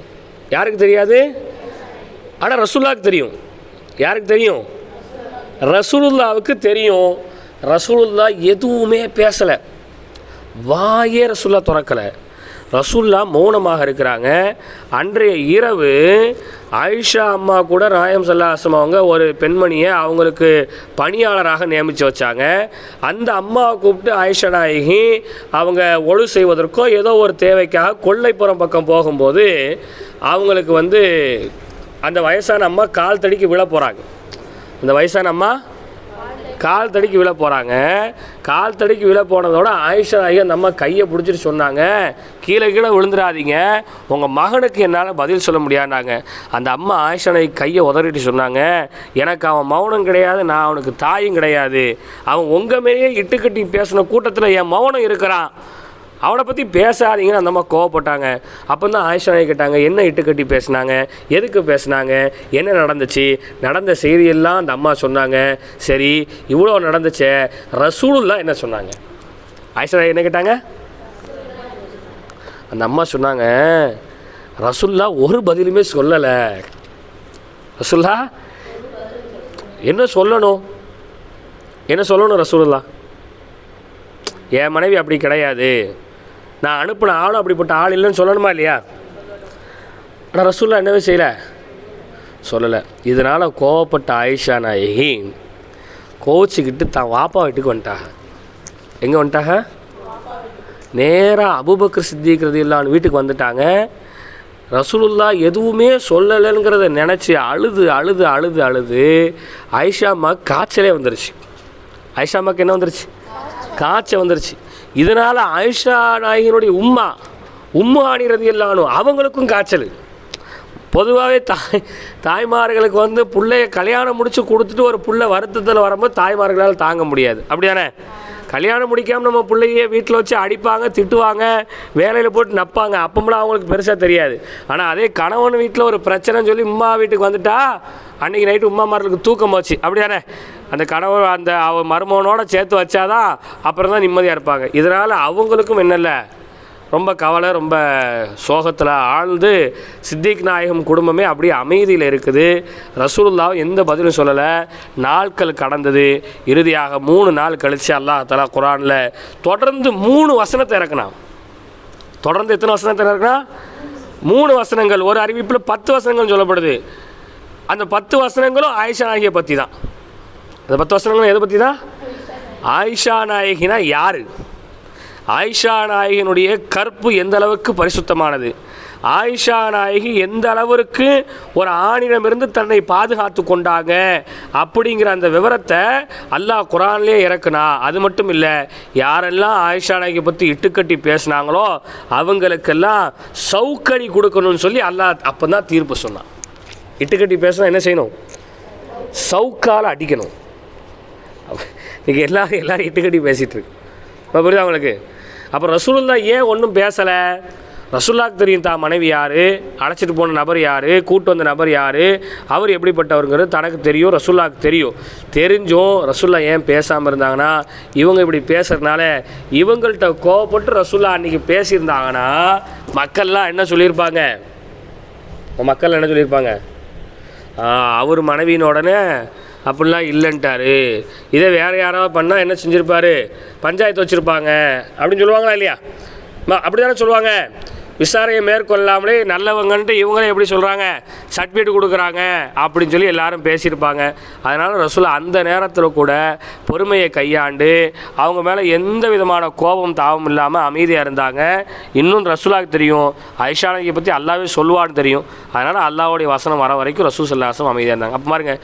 யாருக்கு தெரியாது? ஆனால் ரசூலுல்லாவுக்கு தெரியும். யாருக்கு தெரியும்? ரசூலுல்லாவுக்கு தெரியும். ரசூலுல்லா எதுவுமே பேசலை, வாயே ரசூலுல்லா திறக்கலை. ரசூலுல்லா மௌனமாக இருக்கிறாங்க. அன்றைய இரவு ஆயிஷா அம்மா கூட நாயகம் ஸல்லல்லாஹு அலைஹி வஸல்லம் அவங்க ஒரு பெண்மணியை அவங்களுக்கு பணியாளராக நியமித்து வச்சாங்க. அந்த அம்மாவை கூப்பிட்டு ஆயிஷா நாயகி அவங்க ஒழு செய்வதற்கோ ஏதோ ஒரு தேவைக்காக கொல்லைப்புறம் பக்கம் போகும்போது அவங்களுக்கு அந்த வயசான அம்மா கால் தடிக்கு விழ போகிறாங்க. அந்த வயசான அம்மா கால் தடிக்கு விழ போகிறாங்க. கால் தடிக்கு விழ போனதோட ஆயிஷா நாயகி அந்த அம்மா கையை பிடிச்சிட்டு சொன்னாங்க, கீழே விழுந்துடாதீங்க, உங்கள் மகனுக்கு என்னால் பதில் சொல்ல முடியாதுனாங்க. அந்த அம்மா ஆயிஷா நாயகி கையை உதறிட்டு சொன்னாங்க, எனக்கு அவன் மௌனம் கிடையாது, நான் அவனுக்கு தாயும் கிடையாது. அவன் உங்கள் மேலேயே இட்டுக்கட்டி பேசின கூட்டத்தில் என் மௌனம் இருக்கிறான், அவனை பற்றி பேசாதீங்கன்னு அந்த அம்மா கோவப்பட்டாங்க. அப்போ தான் ஆயிஷா நாயகி கேட்டாங்க, என்ன இட்டுக்கட்டி பேசினாங்க, எதுக்கு பேசினாங்க, என்ன நடந்துச்சு, நடந்த செய்தியெல்லாம் அந்த அம்மா சொன்னாங்க. சரி, இவ்வளோ நடந்துச்சே, ரசூலுல்லாஹ் என்ன சொன்னாங்க? ஆயிஷா நாயகி என்ன கேட்டாங்க? அந்த அம்மா சொன்னாங்க, ரசூலுல்லாஹ் ஒரு பதிலுமே சொல்லலை. ரசூலுல்லாஹ் என்ன சொல்லணும், என்ன சொல்லணும்? ரசூலுல்லாஹ் என் மனைவி அப்படி கிடையாது, நான் அனுப்பின ஆளும் அப்படிப்பட்ட ஆள் இல்லைன்னு சொல்லணுமா இல்லையா? ஆனால் ரசூலுல்லாஹ் என்னவே செய்யலை, சொல்லலை. இதனால் கோவப்பட்ட ஆயிஷா நாயகி கோச்சிக்கிட்டு தான் வாப்பா வீட்டுக்கு வந்துட்டாங்க. எங்கே வந்துட்டாங்க? நேராக அபூபக்கர் சித்திக் ரலியல்லாஹு வீட்டுக்கு வந்துட்டாங்க. ரசூலுல்லாஹ் எதுவுமே சொல்லலைங்கிறத நினச்சி அழுது அழுது அழுது அழுது ஆயிஷா அம்மாவுக்கு காய்ச்சலே வந்துருச்சு. ஆயிஷா அம்மாவுக்கு என்ன வந்துருச்சு? காய்ச்சல் வந்துருச்சு. இதனால் ஆயிஷா நாயகினுடைய உம்மு ஹானி ரலியல்லாஹு அவங்களுக்கும் காய்ச்சல். பொதுவாகவே தாய்மார்களுக்கு பிள்ளைய கல்யாணம் முடித்து கொடுத்துட்டு ஒரு பிள்ளை வருத்தத்தில் வரும்போது தாய்மார்களால் தாங்க முடியாது. அப்படியானே? கல்யாணம் முடிக்காமல் நம்ம பிள்ளையே வீட்டில் வச்சு அடிப்பாங்க, திட்டுவாங்க, வேலையில் போட்டு நப்பாங்க, அப்போம்லாம் அவங்களுக்கு பெருசாக தெரியாது. ஆனால் அதே கணவன் வீட்டில் ஒரு பிரச்சனைன்னு சொல்லி உம்மா வீட்டுக்கு வந்துட்டா அன்றைக்கி நைட்டு உம்மாமார்களுக்கு தூக்கம் போச்சு. அப்படியானே? அந்த கணவர் அந்த மருமகனோட சேர்த்து வச்சாதான் அப்புறம் தான் நிம்மதியாக இருப்பாங்க. இதனால் அவங்களுக்கும் என்னல்ல, ரொம்ப கவலை, ரொம்ப சோகத்தில் ஆழ்ந்து சித்திக் நாயகம் குடும்பமே அப்படியே அமைதியில் இருக்குது. ரசூலுல்லாஹ் எந்த பதிலும் சொல்லலை. நாட்கள் கடந்தது. இறுதியாக 3 நாள் கழித்து அல்லாஹ் தஆலா குர்ஆனில் தொடர்ந்து 3 வசனத்தை இறக்குனான். தொடர்ந்து எத்தனை வசனத்தை இறக்குனா? 3 வசனங்கள். ஒரு அறிவிப்பில் 10 வசனங்கள் சொல்லப்படுது. அந்த 10 வசனங்களும் ஆயிஷா நாயகியை பற்றி தான். அந்த 10 வசனங்களும் எதை பற்றி தான்? ஆயிஷா நாயகினா யார்? ஆயிஷா நாயகினுடைய கற்பு எந்த அளவுக்கு பரிசுத்தமானது, ஆயிஷா நாயகி எந்த அளவிற்கு ஒரு ஆணிடமிருந்து தன்னை பாதுகாத்து கொண்டாங்க அப்படிங்கிற அந்த விவரத்தை அல்லாஹ் குர்ஆன்லேயே இறக்குனா. அது மட்டும் இல்லை, யாரெல்லாம் ஆயிஷா நாயகி பற்றி இட்டுக்கட்டி பேசினாங்களோ அவங்களுக்கெல்லாம் சவுக்கடி கொடுக்கணும்னு சொல்லி அல்லாஹ் அப்போ தான் தீர்ப்பு சொன்னான். இட்டுக்கட்டி பேசினா என்ன செய்யணும்? சவுக்கால் அடிக்கணும். இன்றைக்கி எல்லாரும் இட்டுக்கட்டி பேசிகிட்டு இருக்கு. இப்போ புரியுது அவங்களுக்கு? அப்போ ரசூலுல்லாஹ் ஏன் ஒன்றும் பேசலை? ரசூலுல்லாஹ்க்கு தெரியும் தான் மனைவி யார், அழைச்சிட்டு போன நபர் யார், கூட்டு வந்த நபர் யார், அவர் எப்படிப்பட்டவருங்கிறது தனக்கு தெரியும், ரசூலுல்லாஹ்க்கு தெரியும். தெரிஞ்சும் ரசூலுல்லாஹ் ஏன் பேசாமல் இருந்தாங்கன்னா, இவங்க இப்படி பேசுகிறதுனால இவங்கள்ட்ட கோவப்பட்டு ரசூலுல்லாஹ் அன்றைக்கி பேசியிருந்தாங்கன்னா மக்கள்லாம் என்ன சொல்லியிருப்பாங்க? மக்கள் என்ன சொல்லியிருப்பாங்க? அவர் மனைவியின் உடனே அப்படிலாம் இல்லைன்ட்டார், இதே வேறு யாராவது பண்ணால் என்ன செஞ்சுருப்பார், பஞ்சாயத்து வச்சுருப்பாங்க அப்படின்னு சொல்லுவாங்களா இல்லையா? அப்படி தானே சொல்லுவாங்க. விசாரணையை மேற்கொள்ளாமலே நல்லவங்கன்ட்டு இவங்களே எப்படி சொல்கிறாங்க, சர்டிஃபிகேட் கொடுக்குறாங்க அப்படின்னு சொல்லி எல்லாரும் பேசியிருப்பாங்க. அதனால் ரசூலுல்லாஹ் அந்த நேரத்தில் கூட பொறுமையை கையாண்டு அவங்க மேலே எந்த விதமான கோபம் தாபம் இல்லாமல் அமைதியாக இருந்தாங்க. இன்னும் ரசூலுல்லாஹ்க்கு தெரியும் ஆயிஷா நாயகியை பற்றி அல்லாஹ்வே சொல்லுவான்னு தெரியும். அதனால் அல்லாஹ்வுடைய வசனம் வர வரைக்கும் ரசூல் ஸல்லல்லாஹு அலைஹி வஸல்லம் அமைதியாக இருந்தாங்க. அப்போ பாருங்க,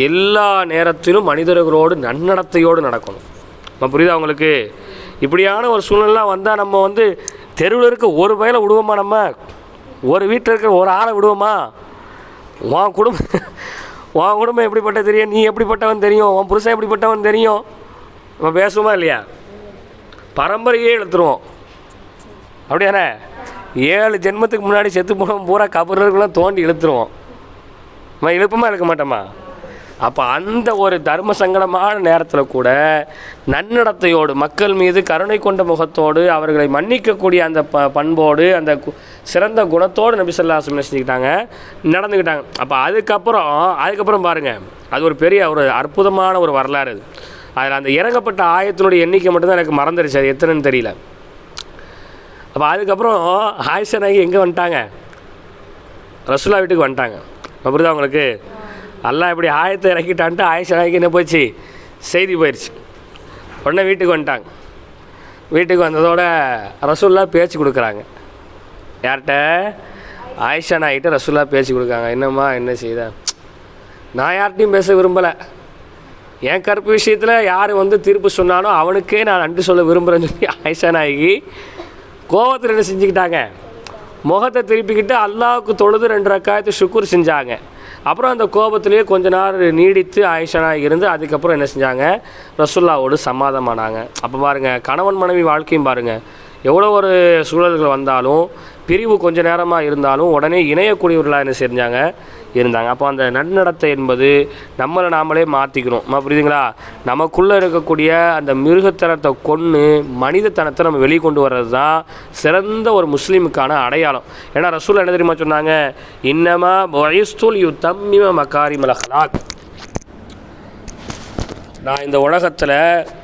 எல்லா நேரத்திலும் மனிதர்களோடு நன்னடத்தையோடு நடக்கணும். நம்ம புரியுதா அவங்களுக்கு? இப்படியான ஒரு சூழ்நிலாம் வந்தால் நம்ம தெருவில் இருக்க ஒரு வயலை விடுவோமா? நம்ம ஒரு வீட்டில் இருக்கிற ஒரு ஆளை விடுவோமா? உன் குடும்பம் எப்படிப்பட்ட தெரியும், நீ எப்படிப்பட்டவன் தெரியும், உன் புருஷன் எப்படிப்பட்டவன் தெரியும். நம்ம பேசுவோமா இல்லையா? பரம்பரையே இழுத்துருவோம். அப்படியானே? 7 ஜென்மத்துக்கு முன்னாடி செத்து போனோம் பூரா கபர்களுக்கெல்லாம் தோண்டி இழுத்துருவோம். நம்ம இழுப்பமா இழுக்க மாட்டோமா? அப்போ அந்த ஒரு தர்ம சங்கடமான நேரத்தில் கூட நன்னடத்தையோடு, மக்கள் மீது கருணை கொண்ட முகத்தோடு, அவர்களை மன்னிக்கக்கூடிய அந்த பண்போடு, அந்த சிறந்த குணத்தோடு நபி ஸல்லல்லாஹு அலைஹி வஸல்லம் செஞ்சுக்கிட்டாங்க, நடந்துக்கிட்டாங்க. அப்போ அதுக்கப்புறம் பாருங்கள், அது ஒரு பெரிய ஒரு அற்புதமான ஒரு வரலாறு. அதில் அந்த இறங்கப்பட்ட ஆயத்தினுடைய எண்ணிக்கை மட்டும்தான் எனக்கு மறந்துடுச்சு, அது எத்தனைன்னு தெரியல. அப்போ அதுக்கப்புறம் ஆயிஷா நாயகி எங்கே வந்துட்டாங்க? ரசூலுல்லாஹ் வீட்டுக்கு வந்துட்டாங்க. புரியுதா உங்களுக்கு? அல்லாஹ் இப்படி ஆயத்தை இறக்கிட்டான்ட்டு ஆயிஷா நாயகி என்ன போச்சு, செய்தி போயிடுச்சு. உடனே வீட்டுக்கு வந்துட்டாங்க. வீட்டுக்கு வந்ததோட ரசூலுல்லாஹ் பேச்சு கொடுக்குறாங்க. யார்கிட்ட? ஆயிஷா நாயகிட்ட ரசூலுல்லாஹ் பேச்சு கொடுக்காங்க. என்னம்மா என்ன செய்த? நான் யார்கிட்டையும் பேச விரும்பலை. என் கற்பு விஷயத்தில் யார் தீர்ப்பு சொன்னானோ அவனுக்கே நான் நன்றி சொல்ல விரும்புகிறேன்னு சொல்லி ஆயிஷா நாயகி கோவத்தில் என்ன செஞ்சுக்கிட்டாங்க, முகத்தை திருப்பிக்கிட்டு அல்லாஹ்வுக்கு தொழுது 2 ரக்காயத்து ஷுக்குர் செஞ்சாங்க. அப்புறம் அந்த கோபத்திலேயே கொஞ்ச நேரம் நீடித்து ஆயிஷா நாயகி இருந்து அதுக்கப்புறம் என்ன செஞ்சாங்க, ரசூலுல்லாஹ்வோடு சமாதானமானாங்க. அப்போ பாருங்கள், கணவன் மனைவி வாழ்க்கையும் பாருங்கள், எவ்வளோ ஒரு சூழல்கள் வந்தாலும், பிரிவு கொஞ்ச நேரமாக இருந்தாலும் உடனே இணையக்கூடியவர்களாக என்ன இருந்தாங்க. அப்போ அந்த நன்னடத்தை என்பது நம்மளை நாமளே மாற்றிக்கணும். புரியுதுங்களா? நமக்குள்ளே இருக்கக்கூடிய அந்த மிருகத்தனத்தை கொன்று மனிதத்தனத்தை நம்ம வெளிக்கொண்டு வர்றது தான் சிறந்த ஒரு முஸ்லீமுக்கான அடையாளம். ஏன்னா ரசூல் என்ன தெரியுமா சொன்னாங்க, இன்னமா புஇஸ்து யுத்தம்மிம மகாரிமல் அக்லாக், நான் இந்த உலகத்தில்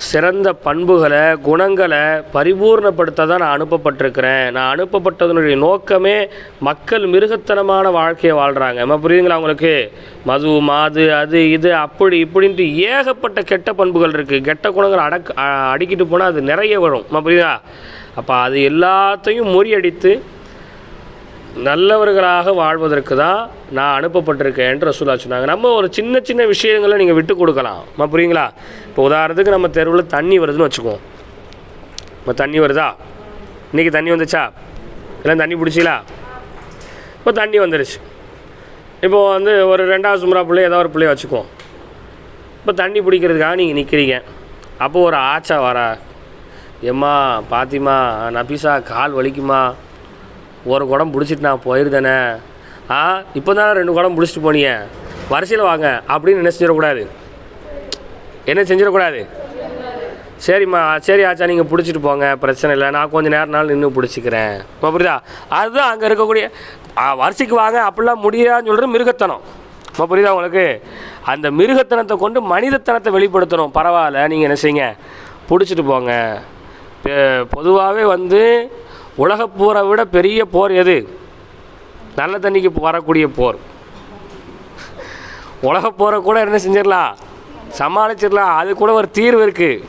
சிறந்த பண்புகளை, குணங்களை பரிபூர்ணப்படுத்த தான் நான் அனுப்பப்பட்டிருக்கிறேன். நான் அனுப்பப்பட்டதனுடைய நோக்கமே மக்கள் மிருகத்தனமான வாழ்க்கையை வாழ்கிறாங்க. புரியுதுங்களா உங்களுக்கு? மது, மாது, அது இது அப்படி இப்படின்ட்டு ஏகப்பட்ட கெட்ட பண்புகள் இருக்குது. கெட்ட குணங்கள் அடிக்கிட்டு போனால் அது நிறைய வரும். புரியுதா? அப்போ அது எல்லாத்தையும் முறியடித்து நல்லவர்களாக வாழ்வதற்கு தான் நான் அனுப்பப்பட்டிருக்கேன் என்று ரசூலுல்லாஹ் சொன்னாங்க. நம்ம ஒரு சின்ன சின்ன விஷயங்களை நீங்கள் விட்டு கொடுக்கலாம். புரியுங்களா? இப்போ உதாரணத்துக்கு நம்ம தெருவில் தண்ணி வருதுன்னு வச்சுக்குவோம். இப்போ தண்ணி வருதா? இன்றைக்கி தண்ணி வந்துச்சா? எல்லாம் தண்ணி பிடிச்சிங்களா? இப்போ தண்ணி வந்துடுச்சு. இப்போது ஒரு 2வது சுமரா பிள்ளை ஏதோ ஒரு பிள்ளைய வச்சுக்குவோம். இப்போ தண்ணி பிடிக்கிறதுக்காக நீங்கள் நிற்கிறீங்க. அப்போது ஒரு ஆச்சா வரா, எம்மா பாத்திமா, நபிசா கால் வலிக்குமா, ஒரு குடம் பிடிச்சிட்டு நான் போயிருந்தேனே, இப்போ தானே 2 குடம் பிடிச்சிட்டு போனீங்க, வரிசையில் வாங்க அப்படின்னு என்ன செஞ்சிடக்கூடாது. சரிம்மா, சரி ஆச்சா, நீங்கள் பிடிச்சிட்டு போங்க, பிரச்சனை இல்லை, நான் கொஞ்சம் நேரம்னாலும் நின்று பிடிச்சிக்கிறேன். புரியுதா? அதுதான் அங்கே இருக்கக்கூடிய வரிசைக்கு வாங்க அப்படிலாம் முடியாதுன்னு சொல்கிற மிருகத்தனம். புரியுதா உங்களுக்கு? அந்த மிருகத்தனத்தை கொண்டு மனிதத்தனத்தை வெளிப்படுத்தணும். பரவாயில்ல, நீங்கள் என்ன செய்யுங்க, பிடிச்சிட்டு போங்க. பொதுவாகவே உலகப்போரை விட பெரிய போர் எது? நல்ல தண்ணிக்கு வரக்கூடிய போர். உலகப்போரை கூட என்ன செஞ்சிடலாம், சமாளிச்சிடலாம், அது கூட ஒரு தீர்வு இருக்குது.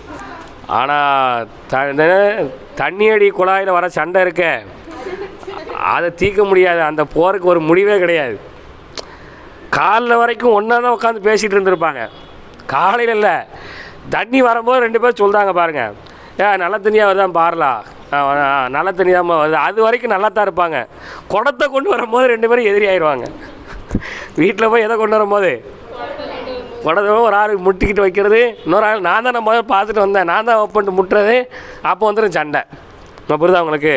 ஆனால் தண்ணியடி குழாயில் வர சண்டை இருக்க, அதை தீர்க்க முடியாது. அந்த போருக்கு ஒரு முடிவே கிடையாது. காலைல வரைக்கும் ஒன்றா தான் உட்காந்து பேசிகிட்டு இருந்திருப்பாங்க. காலையில் இல்லை, தண்ணி வரும்போது 2 பேர் சொல்கிறாங்க பாருங்கள், நல்ல தண்ணியாக வருதான் பாரலாம், நல்ல தண்ணி தான் வருது, அது வரைக்கும் நல்லா தான் இருப்பாங்க. குடத்தை கொண்டு வரும்போது 2 பேரும் எதிரி ஆயிடுவாங்க. வீட்டில் போய் எதை கொண்டு வரும்போது குடத்தை ஒரு ஆள் முட்டிக்கிட்டு வைக்கிறது, இன்னொரு ஆள் நான் தான் முதல்ல பார்த்துட்டு வந்தேன், நான் தான் ஓப்பன்ட்டு முட்டுறது, அப்போ வந்துடும் சண்டை. புரியுதா உங்களுக்கு?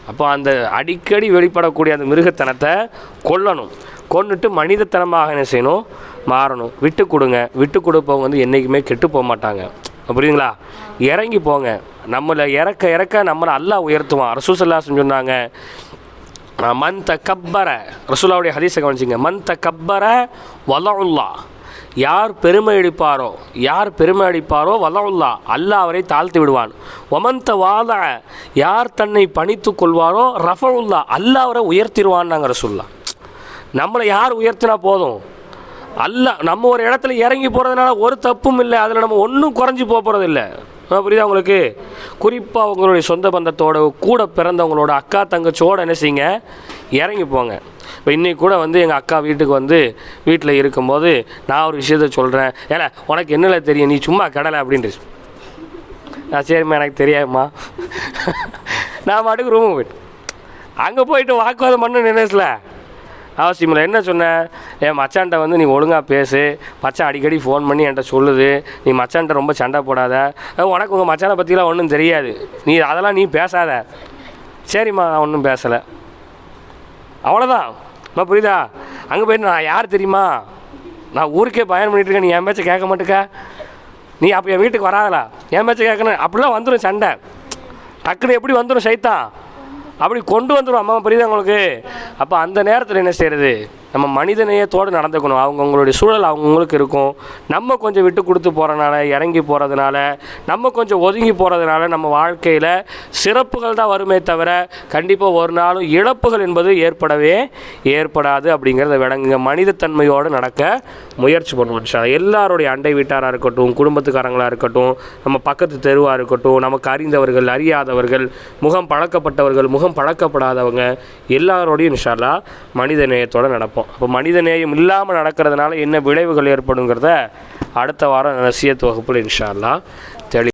அப்போ அந்த அடிக்கடி வெளிப்படக்கூடிய அந்த மிருகத்தனத்தை கொன்னுட்டு மனிதத்தனமாக என்ன செய்யணும், மாறணும். விட்டு கொடுங்க. விட்டு கொடுப்பவங்க என்றைக்குமே கெட்டு போக மாட்டாங்க. புரியுதுங்களா? இறங்கி போங்க. நம்மளை இறக்க நம்மளை அல்லாஹ் உயர்த்துவான். ரசூல் ஸல்லல்லாஹு அலைஹி வஸல்லம் சொன்னாங்க, மன் தகப்பர, ரசூலுல்லாஹ்வுடைய ஹதீஸை கவனிச்சிங்க, மன் தகப்பர வலஉல்லாஹ், யார் பெருமை அடிப்பாரோ வலஉல்லாஹ், அல்லாஹ் அவரை தாழ்த்தி விடுவான். வமன் தவாத, யார் தன்னை பணித்து கொள்வாரோ ரஃபஉல்லாஹ், அல்லாஹ் அவரை உயர்த்திடுவான். நாங்கள் ரசூலுல்லாஹ், நம்மளை யார் உயர்த்தினா போதும், அல்லாஹ் நம்ம ஒரு இடத்துல இறங்கி போகிறதுனால ஒரு தப்பும் இல்லை, அதில் நம்ம ஒன்றும் குறைஞ்சி போகிறது இல்லை. புரியுதா உங்களுக்கு? குறிப்பாக உங்களுடைய சொந்த பந்தத்தோட, கூட பிறந்தவங்களோட, அக்கா தங்கச்சியோடு என்ன செய்யுங்க, இறங்கி போங்க. இப்போ இன்றைக்கி கூட எங்கள் அக்கா வீட்டுக்கு வீட்டில் இருக்கும்போது நான் ஒரு விஷயத்த சொல்கிறேன், ஏன்னா உனக்கு என்னல தெரியும், நீ சும்மா கடலை அப்படின்ட்டு. நான் சரிம்மா எனக்கு தெரியாதும்மா, நான் பாட்டுக்கு ரூமுக்கு போய்ட்டு அங்கே போயிட்டு வாக்குவாதம் பண்ண நினைச்சல அவசியம் இல்லை. என்ன சொன்னேன், என் மச்சான்ட்ட நீ ஒழுங்காக பேசு, மச்சான் அடிக்கடி ஃபோன் பண்ணி என்கிட்ட சொல்லுது, நீ மச்சான்ட்ட ரொம்ப சண்டை போடாத, உனக்கு உங்கள் மச்சானை பற்றிலாம் ஒன்றும் தெரியாது, நீ அதெல்லாம் நீ பேசாத. சரிம்மா, நான் ஒன்றும் பேசலை, அவ்வளோதான். புரியுதா? அங்கே போயிட்டு நான் யார் தெரியுமா, நான் ஊருக்கே பயணம் பண்ணிட்டு இருக்கேன், நீ என் பேச்சை கேட்க மாட்டேக்க, நீ அப்போ என் வீட்டுக்கு வராதலா, என் பேச்சை கேட்கணும், அப்படிலாம் வந்துடும் சண்டை. டக்குன்னு எப்படி வந்துடும் சைத்தான், அப்படி கொண்டு வந்துடும். அம்மா புரியுது உங்களுக்கு? அப்போ அந்த நேரத்தில் என்ன செய்கிறது, நம்ம மனித நேயத்தோடு நடந்துக்கணும். அவங்கவுங்களுடைய சூழல் அவங்கவுங்களுக்கு இருக்கும். நம்ம கொஞ்சம் விட்டு கொடுத்து போகிறதுனால, இறங்கி போகிறதுனால, நம்ம கொஞ்சம் ஒதுங்கி போகிறதுனால நம்ம வாழ்க்கையில் சிறப்புகள் தான் வருமே தவிர கண்டிப்பாக ஒரு நாளும் இழப்புகள் என்பது ஏற்படாது அப்படிங்கிறத விளங்குங்க. மனிதத்தன்மையோடு நடக்க முயற்சி பண்ணுவோம். எல்லாருடைய அண்டை வீட்டாராக இருக்கட்டும், குடும்பத்துக்காரங்களாக இருக்கட்டும், நம்ம பக்கத்து தெருவாக இருக்கட்டும், நமக்கு அறிந்தவர்கள், அறியாதவர்கள், முகம் பழக்கப்பட்டவர்கள், முகம் பழக்கப்படாதவங்க, எல்லாரோடையும் இன்ஷா அல்லாஹ் மனித நேயத்தோடு நடப்போம். அப்போ மனித நேயம் இல்லாமல் நடக்கிறதுனால என்ன விளைவுகள் ஏற்படுங்கிறத அடுத்த வாரம் நசியத் வகுப்பில் இன்ஷா அல்லாஹ்